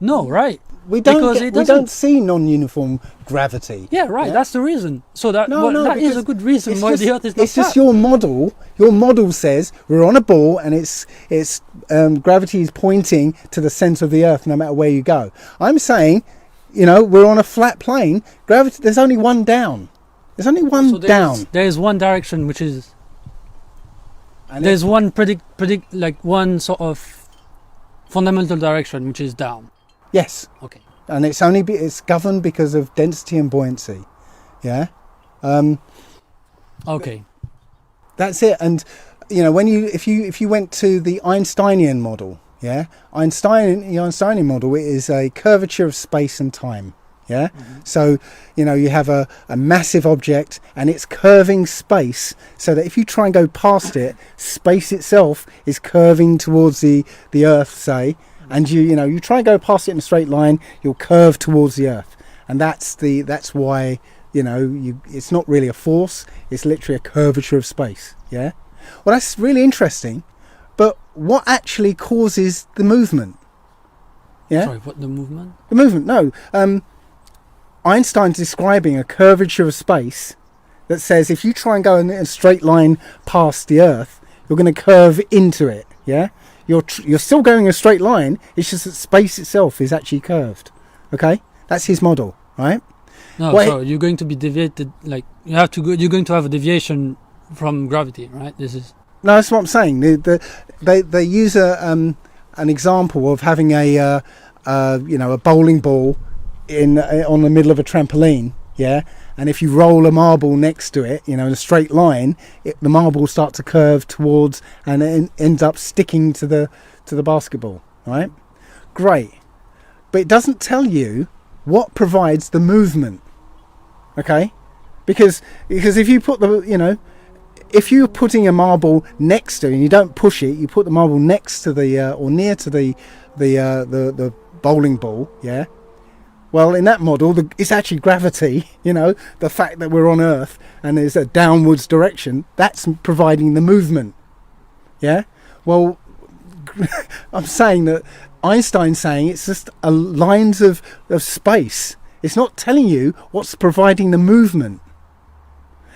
No, right? We don't see non-uniform gravity. Yeah, right. Yeah? That's the reason. So that is a good reason why the Earth is not It's just your model. Your model says we're on a ball, and it's gravity is pointing to the centre of the Earth, no matter where you go. I'm saying, we're on a flat plane. Gravity. There's only one down. There's only one down. There's one direction, which is. And there's one predict like one sort of fundamental direction, which is down. Yes. Okay. And it's governed because of density and buoyancy. Yeah. Okay. That's it. And if you went to the Einsteinian model, the Einsteinian model is a curvature of space and time. Yeah. So you have a massive object, and it's curving space, so that if you try and go past it, space itself is curving towards the Earth, say. And you try and go past it in a straight line, you'll curve towards the Earth, and that's why it's not really a force; it's literally a curvature of space. Yeah, well, that's really interesting. But what actually causes the movement? Yeah, sorry, what the movement? The movement. No, Einstein's describing a curvature of space that says if you try and go in a straight line past the Earth, you're going to curve into it. Yeah. You're still going a straight line. It's just that space itself is actually curved. Okay, that's his model, right? No, so you're going to be deviated. Like you're going to have a deviation from gravity, right? No, that's what I'm saying. They use an example of having a bowling ball on the middle of a trampoline. Yeah. And if you roll a marble next to it, in a straight line, the marble starts to curve towards, and it ends up sticking to the basketball, right? Great. But it doesn't tell you what provides the movement, okay? Because if you put if you're putting a marble next to, and you don't push it, you put the marble next to or near to the bowling ball, yeah? Well, in that model, it's actually gravity, the fact that we're on Earth and there's a downwards direction, that's providing the movement. Yeah? Well, I'm saying that Einstein's saying it's just lines of space. It's not telling you what's providing the movement.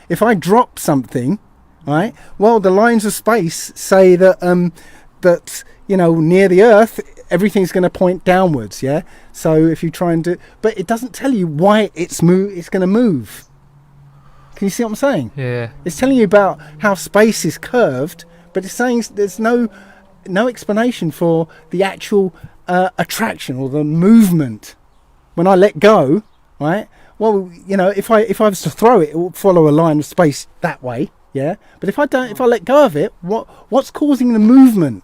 If I drop something, right, well, the lines of space say that, near the Earth, everything's going to point downwards, yeah? So if you try and but it doesn't tell you why it's going to move. Can you see what I'm saying? Yeah. It's telling you about how space is curved, but it's saying there's no explanation for the actual attraction or the movement. When I let go, right? Well, if I was to throw it, it will follow a line of space that way, yeah? But if I let go of it, what's causing the movement?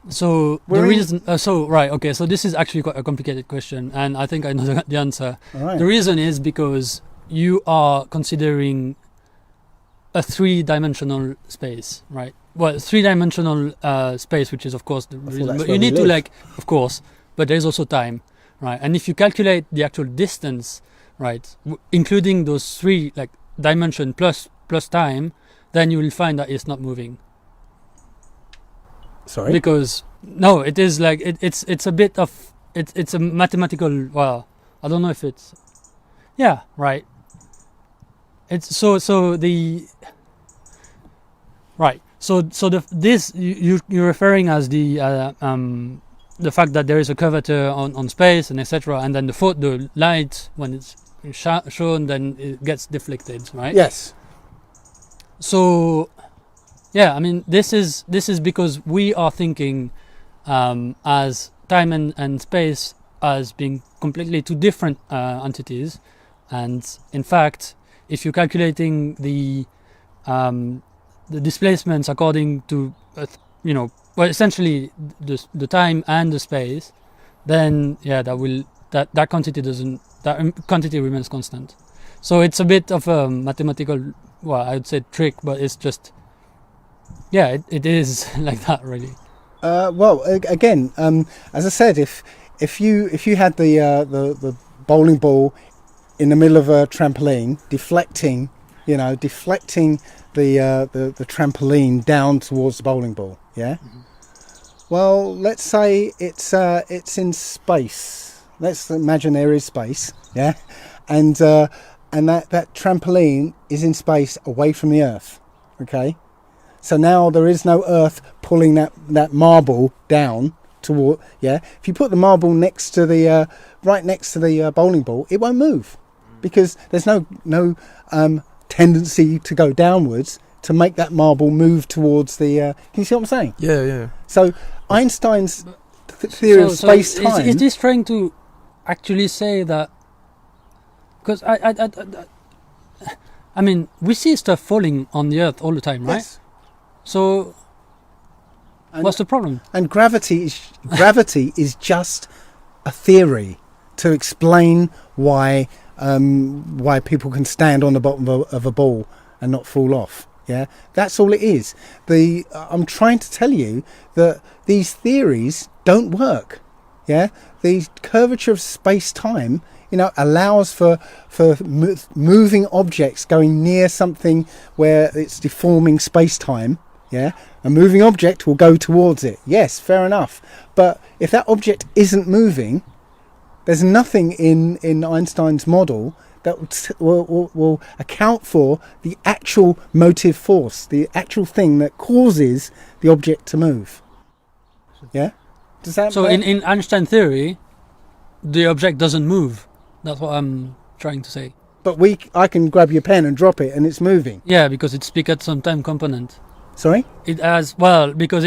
So the reason, right, okay. So this is actually quite a complicated question, and I think I know the answer. Right. The reason is because you are considering a three-dimensional space, right? Well, three-dimensional space, which is of course the reason. that's But where you we need to live. of course, but there's also time, right? And if you calculate the actual distance, right, including those three dimension plus time, then you will find that it's not moving. Sorry? Because no, it is it's a bit of it's a mathematical. Well, I don't know if it's right. It's so the right. So this you're referring as the fact that there is a curvature on space and etc. And then the light when it's shown, then it gets deflected, right? Yes. So, yeah, I mean, this is because we are thinking as time and space as being completely two different entities, and in fact, if you're calculating the displacements according to essentially the time and the space, then that quantity remains constant. So it's a bit of a mathematical, well, I would say trick, but it's just, it is like that, really. Well, again, as I said, if you had the bowling ball in the middle of a trampoline, deflecting the trampoline down towards the bowling ball, yeah. Mm-hmm. Well, let's say it's in space. Let's imagine there is space, yeah, and that trampoline is in space away from the Earth, okay. So now there is no Earth pulling that marble down toward, yeah. If you put the marble next to the right next to the bowling ball, it won't move because there's no tendency to go downwards to make that marble move towards the. Can you see what I'm saying? Yeah. So Einstein's theory of space-time. Is this trying to actually say that? Because I mean, we see stuff falling on the Earth all the time, right? Yes. So, what's the problem? And gravity is just a theory to explain why people can stand on the bottom of a ball and not fall off. Yeah, that's all it is. I'm trying to tell you that these theories don't work. Yeah, the curvature of space-time, allows for moving objects going near something where it's deforming space-time. Yeah, a moving object will go towards it. Yes, fair enough. But if that object isn't moving, there's nothing in Einstein's model that will account for the actual motive force, the actual thing that causes the object to move. Yeah? Does that so in Einstein theory, the object doesn't move. That's what I'm trying to say. But I can grab your pen and drop it and it's moving. Yeah, because it's at some time component. Sorry? It has, because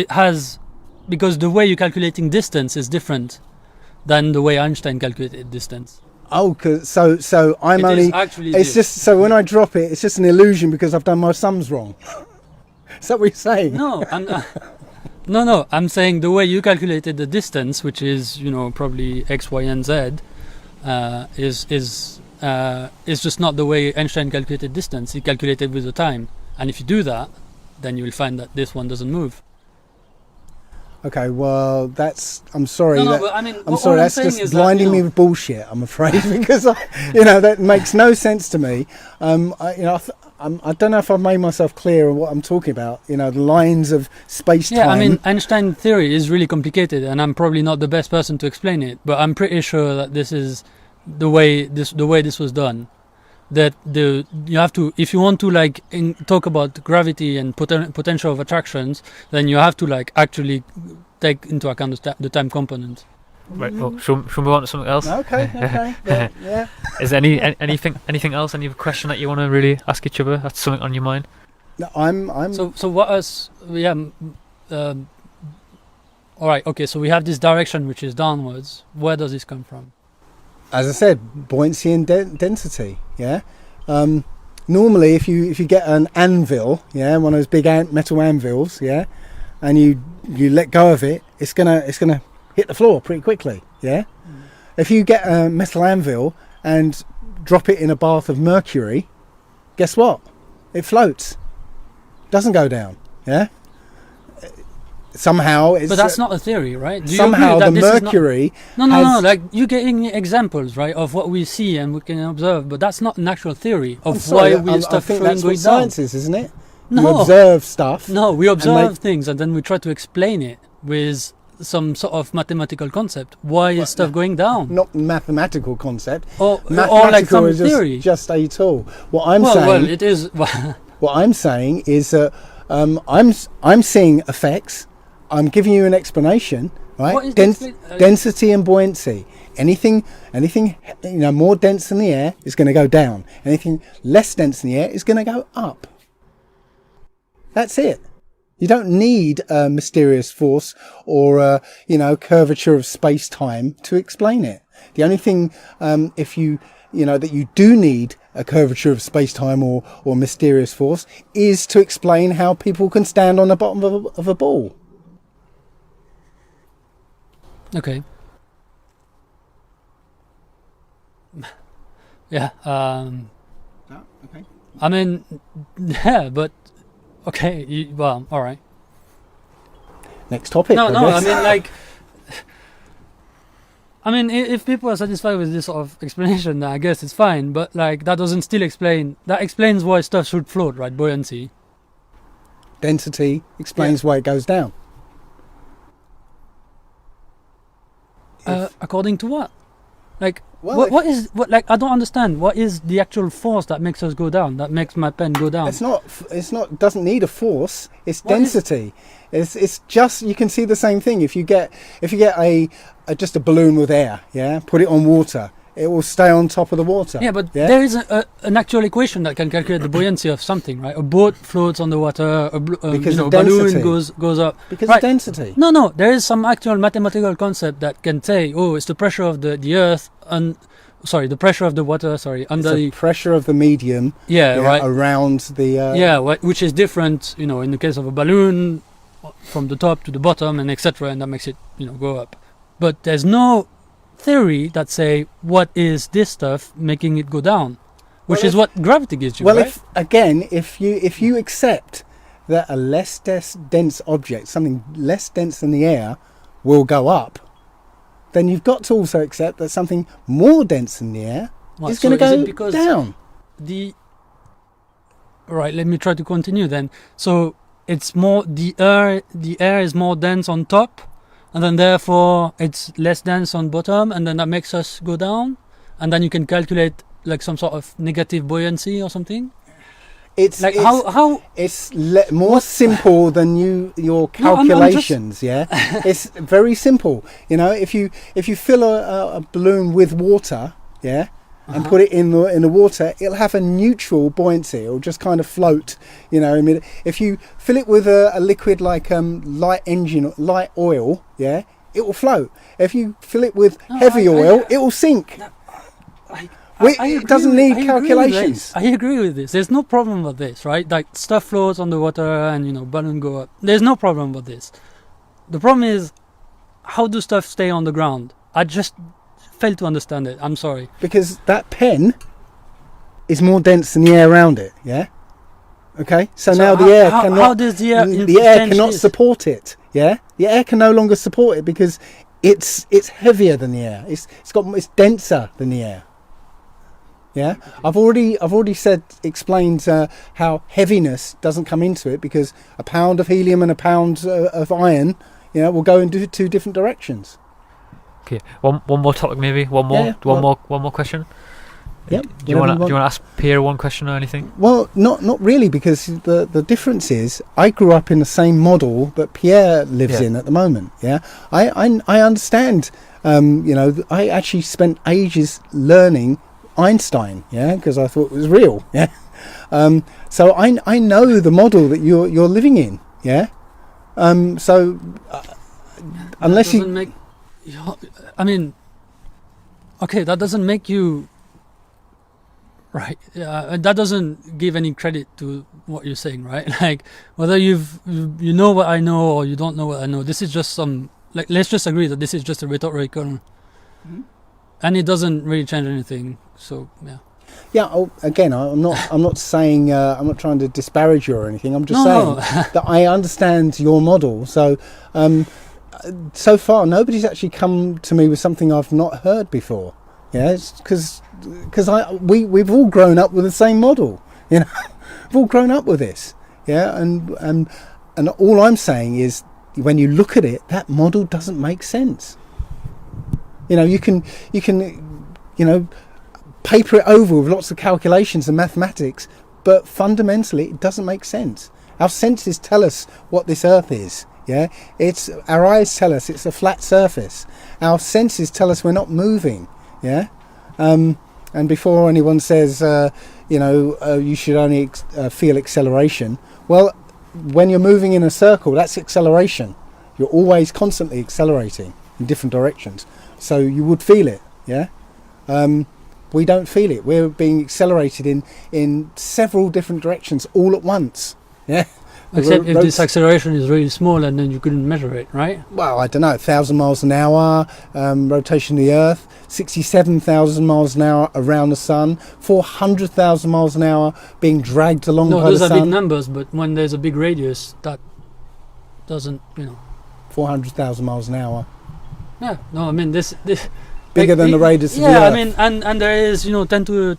the way you're calculating distance is different than the way Einstein calculated distance. Oh, so I'm only. It's just so when I drop it, it's just an illusion because I've done my sums wrong. Is that what you're saying? No, no. I'm saying the way you calculated the distance, which is probably x, y, and z, is just not the way Einstein calculated distance. He calculated with the time, and if you do that, then you will find that this one doesn't move. Okay, well, I'm sorry. No, but I mean, I'm sorry. That's just blinding me with bullshit. I'm afraid because that makes no sense to me. I don't know if I've made myself clear on what I'm talking about. The lines of space-time. Yeah, I mean, Einstein theory is really complicated, and I'm probably not the best person to explain it. But I'm pretty sure that this is the way this was done. That you have to, if you want to talk about gravity and potential of attractions, then you have to actually take into account the time component. Right. Well, should we move on to something else? Okay. Yeah. Is there anything else? Any question that you want to really ask each other? That's something on your mind? No, I'm. So what else? Yeah. All right. Okay. So we have this direction which is downwards. Where does this come from? As I said, buoyancy and density. Yeah. Normally, if you get an anvil, yeah, one of those big metal anvils, yeah, and you let go of it, it's gonna hit the floor pretty quickly. Yeah. If you get a metal anvil and drop it in a bath of mercury, guess what? It floats. Doesn't go down. Yeah. Somehow it's. But that's not a theory, right? Do you somehow agree that the this is mercury. No. Like you're getting examples, right, of what we see and we can observe, but that's not an actual theory of why we I stuff think flowing that's going what down. science is, isn't it? No. You observe stuff. No, we observe make- things and then we try to explain it with some sort of mathematical concept. Why is stuff going down? Not mathematical concept. Or Mathematical like some is theory. just a tool. What I'm well, saying. it is. What I'm saying is that I'm seeing effects. I'm giving you an explanation, right? What is the Density and buoyancy. Anything more dense than the air is going to go down. Anything less dense than the air is going to go up. That's it. You don't need a mysterious force or curvature of space-time to explain it. The only thing, that you do need a curvature of space-time or mysterious force is to explain how people can stand on the bottom of a ball. Okay. Yeah. Okay. I mean, yeah, but okay. Well, all right. Next topic. No. I I guess. mean, like. I mean, if people are satisfied with this sort of explanation, then I guess it's fine. But like, that doesn't still explain. That explains why stuff should float, right? Buoyancy. Density explains why it goes down. According to what? Like, Well, what is like? I don't understand. What is the actual force that makes us go down? That makes my pen go down? It's not. Doesn't need a force. It's What is- density. It's just, you can see the same thing. If you get just a balloon with air, put it on water, it will stay on top of the water. Yeah, but there is an actual equation that can calculate the buoyancy of something, right? A boat floats on the water. Because of balloon density. goes up. Because Right. of density. No. There is some actual mathematical concept that can say, oh, it's the pressure of the earth and the pressure of the water. Under It's the pressure of the medium. right. Around the. Which is different, in the case of a balloon, from the top to the bottom and etc. And that makes it, go up. But there's no theory that say what is this stuff making it go down, which is what gravity gives you. Well, right? if you accept that a less dense object, something less dense than the air, will go up, then you've got to also accept that something more dense than the air is going to go down. Right, let me try to continue then. So it's more the air is more dense on top, and then therefore it's less dense on bottom, and then that makes us go down, and then you can calculate like some sort of negative buoyancy or something. It's like it's more simple than your calculations. It's very simple. If you fill a balloon with water, and put it in the water, it'll have a neutral buoyancy. It'll just kind of float. If you fill it with a liquid like light oil, it will float. If you fill it with heavy oil, it will sink. It doesn't need calculations. I agree with this. There's no problem with this, right? Like stuff floats on the water and balloon go up. There's no problem with this. The problem is, how do stuff stay on the ground? I just fail to understand it. I'm sorry. Because that pen is more dense than the air around it. Yeah. Okay. So now the air cannot. How does the air cannot support it? Yeah. The air can no longer support it because it's heavier than the air. It's denser than the air. Yeah, I've already explained how heaviness doesn't come into it because a pound of helium and a pound of iron, will go in two different directions. Okay, one more topic maybe. One more question. Yep. Do you want to ask Pierre one question or anything? Well, not really, because the difference is I grew up in the same model that Pierre lives in at the moment. Yeah, I understand. I actually spent ages learning Einstein, because I thought it was real, so I know the model that you're living in, unless you, that doesn't make you right. That doesn't give any credit to what you're saying, right? Like whether you know what I know or you don't know what I know. This is just let's just agree that this is just a rhetorical. and it doesn't really change anything. So yeah. Yeah. Again, I'm not saying I'm not trying to disparage you or anything. I'm just saying that I understand your model. So so far nobody's actually come to me with something I've not heard before. Yeah, it's because we've all grown up with the same model. You know, we've all grown up with this. Yeah, and all I'm saying is, when you look at it, that model doesn't make sense. You know, you can paper it over with lots of calculations and mathematics, but fundamentally it doesn't make sense. Our senses tell us what this Earth is. Yeah, our eyes tell us it's a flat surface. Our senses tell us we're not moving. Yeah, and before anyone says, you should only feel acceleration. Well, when you're moving in a circle, that's acceleration. You're always constantly accelerating in different directions, so you would feel it. Yeah, we don't feel it. We're being accelerated in several different directions all at once. Yeah. Except if this acceleration is really small and then you couldn't measure it, right? Well, I don't know, 1,000 miles an hour, rotation of the Earth, 67,000 miles an hour around the Sun, 400,000 miles an hour being dragged along by the Sun. No, those are big numbers, but when there's a big radius, that doesn't, 400,000 miles an hour. Yeah, no, I mean, this bigger than the radius of the Earth. Yeah, I mean, and there is, 10 to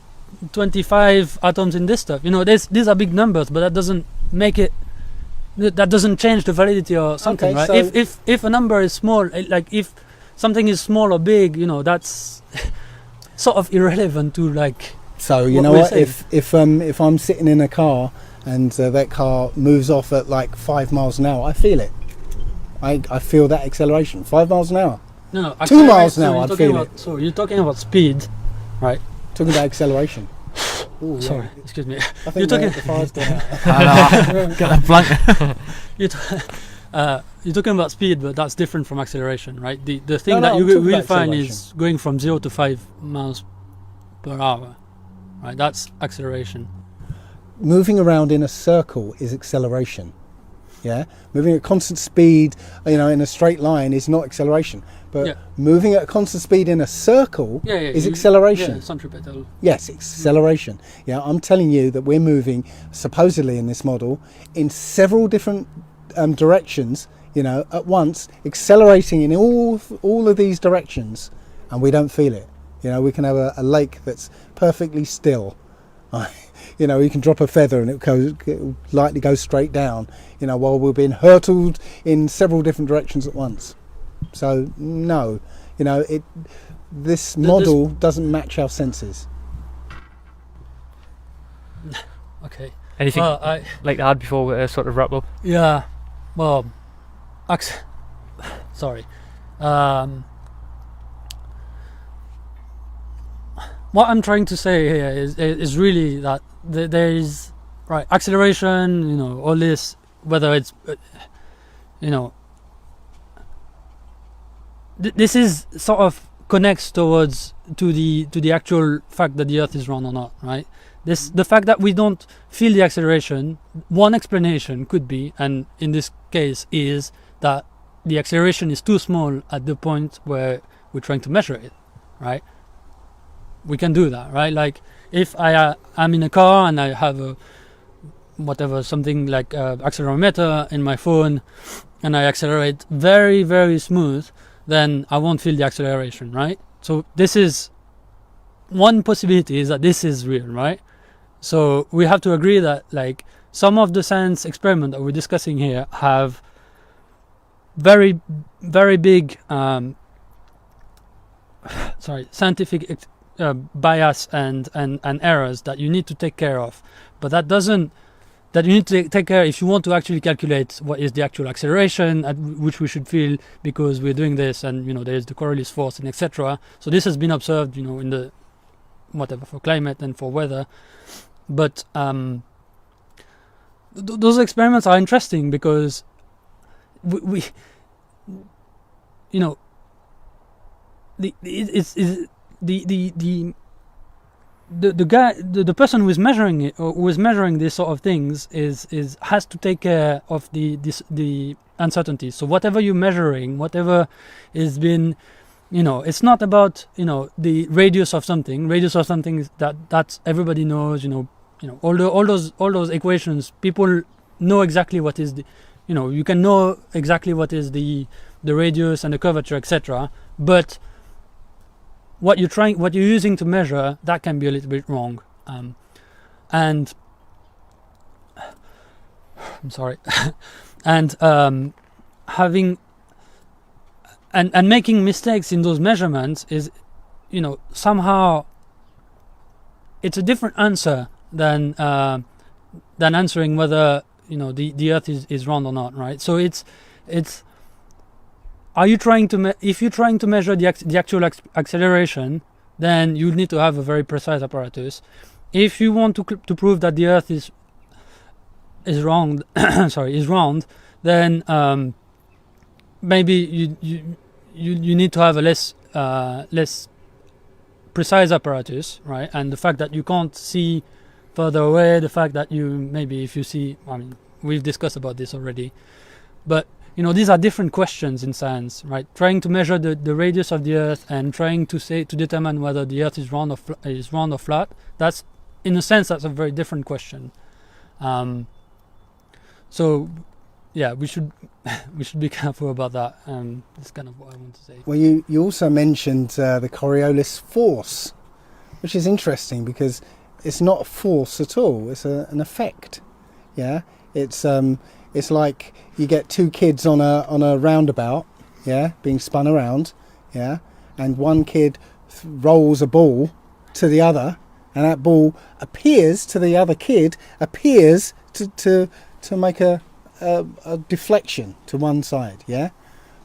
25 atoms in this stuff. These are big numbers, but that doesn't make it... That doesn't change the validity or something, right? So if a number is small, like if something is small or big, that's sort of irrelevant to like. So you know what? If I'm sitting in a car and that car moves off at like 5 miles an hour, I feel it. I feel that acceleration. 5 miles an hour. No, 2 miles an hour. I'd feel it. So you're talking about speed, right? Talking about acceleration. Ooh, sorry, excuse me. I think the fire's gone out. Got a blank. You're talking about speed, but that's different from acceleration, right? The thing that you will find is going from 0 to 5 miles per hour, right? That's acceleration. Moving around in a circle is acceleration. Yeah, moving at constant speed, in a straight line is not acceleration. But moving at a constant speed in a circle is acceleration. Yeah, centripetal. Yes, acceleration. Yeah, I'm telling you that we're moving, supposedly in this model, in several different directions, at once, accelerating in all of these directions, and we don't feel it. We can have a lake that's perfectly still. You can drop a feather and it'll lightly go straight down, while we're being hurtled in several different directions at once. So no, this model doesn't match our senses. Okay. Anything like to add before we sort of wrap up? Yeah. Well, sorry. What I'm trying to say here is really that there is acceleration. All this, whether it's this is sort of connects towards to the actual fact that the Earth is round or not, right? The fact that we don't feel the acceleration, one explanation could be, and in this case is that the acceleration is too small at the point where we're trying to measure it, right? We can do that, right? Like if I'm in a car and I have something like accelerometer in my phone, and I accelerate very, very smooth, then I won't feel the acceleration, right? So this is one possibility, is that this is real, right? So we have to agree that like some of the science experiment that we're discussing here have very, very big scientific bias and errors that you need to take care of, but that you need to take care if you want to actually calculate what is the actual acceleration at which we should feel, because we're doing this, and there is the Coriolis force and etc. So this has been observed in the for climate and for weather, but those experiments are interesting because we the person who is measuring it, or who is measuring these sort of things, has to take care of the uncertainties. So whatever you're measuring, whatever is been it's not about the radius of something. Radius of something is that everybody knows. All those equations. People know exactly what is the. You can know exactly what is the radius and the curvature, etc. But what you're using to measure, that can be a little bit wrong. And I'm sorry, and having and making mistakes in those measurements is, somehow it's a different answer than answering whether the Earth is round or not, right? So it's are you trying to if you're trying to measure the actual acceleration, then you need to have a very precise apparatus. If you want to prove that the Earth is round, is round, then maybe you need to have a less precise apparatus, right? And the fact that you can't see further away, the fact that if you see, we've discussed about this already, but these are different questions in science, right? Trying to measure the radius of the Earth and trying to determine whether the Earth is round or flat. That's, in a sense, that's a very different question. So, yeah, we should be careful about that. That's kind of what I want to say. Well, you also mentioned the Coriolis force, which is interesting because it's not a force at all. It's an effect. Yeah, it's like you get two kids on a roundabout, yeah, being spun around, yeah, and one kid rolls a ball to the other, and that ball appears to the other kid, to make a deflection to one side, yeah,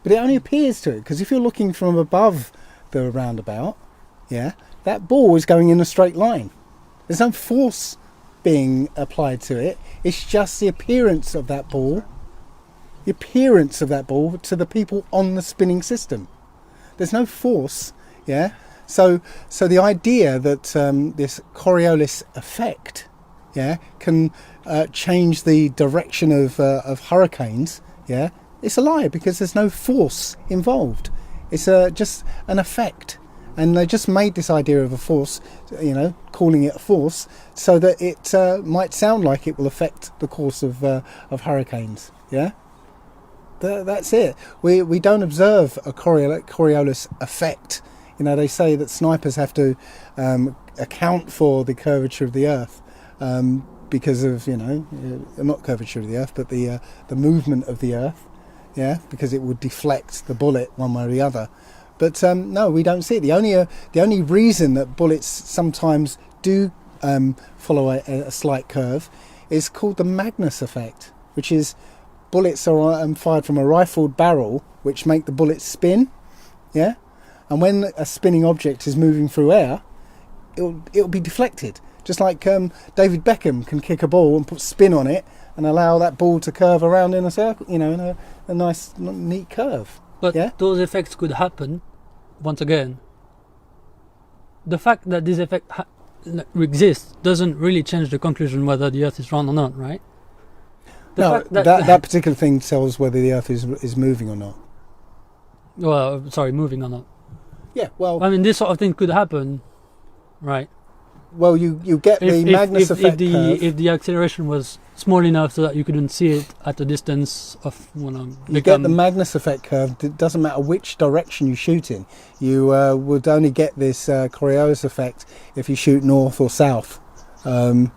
but it only appears to it because if you're looking from above the roundabout, yeah, that ball is going in a straight line. There's no force being applied to it. It's just the appearance of that ball to the people on the spinning system. There's no force, yeah. So the idea that this Coriolis effect, yeah, can change the direction of hurricanes, yeah, it's a lie because there's no force involved. It's just an effect. And they just made this idea of a force, calling it a force, so that it might sound like it will affect the course of hurricanes. Yeah, that's it. We don't observe a Coriolis effect. They say that snipers have to account for the curvature of the Earth because of not curvature of the Earth, but the movement of the Earth. Yeah, because it would deflect the bullet one way or the other. But no, we don't see it. The only reason that bullets sometimes do follow a slight curve is called the Magnus effect, which is bullets are fired from a rifled barrel, which make the bullets spin. Yeah, and when a spinning object is moving through air, it'll be deflected. Just like David Beckham can kick a ball and put spin on it and allow that ball to curve around in a circle, in a nice, neat curve. But yeah? Those effects could happen, once again. The fact that this effect exists doesn't really change the conclusion whether the Earth is round or not, right? That particular thing tells whether the Earth is moving or not. Well, sorry, moving or not. Yeah, well... this sort of thing could happen, right? Well, you get the Magnus effect curve. If the acceleration was small enough so that you couldn't see it at a distance of... You get the Magnus effect curve. It doesn't matter which direction you shoot in. You would only get this Coriolis effect if you shoot north or south. It's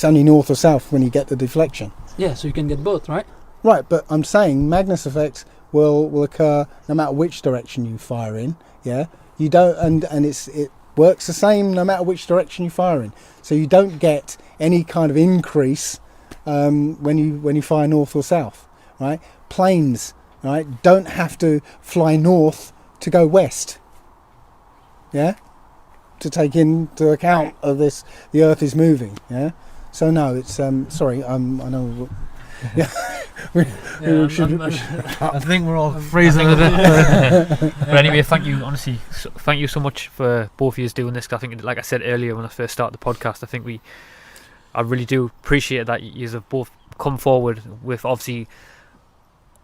only north or south when you get the deflection. Yeah, so you can get both, right? Right, but I'm saying Magnus effects will occur no matter which direction you fire in. Yeah, you don't, and it works the same no matter which direction you fire in. So you don't get any kind of increase when you fire north or south, right? Planes, right, don't have to fly north to go west. Yeah, to take into account of this, the Earth is moving. Yeah, so no, it's sorry, I know. Yeah, we should. I think we're all freezing a bit. But anyway, thank you so much for both of you doing this. I think, like I said earlier when I first started the podcast, I really do appreciate that you have both come forward with obviously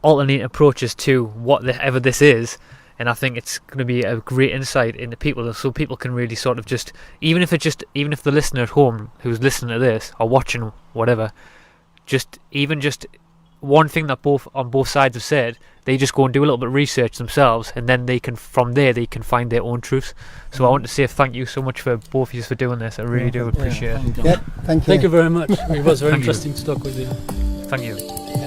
alternate approaches to whatever this is, and I think it's going to be a great insight into people, so people can really sort of just, even if the listener at home who's listening to this or watching whatever, just one thing that on both sides have said, they just go and do a little bit of research themselves, and then from there they can find their own truths. So I want to say thank you so much for both of you for doing this. I really do appreciate it. Thank you. Thank you very much. It was very interesting to talk with you. Thank you.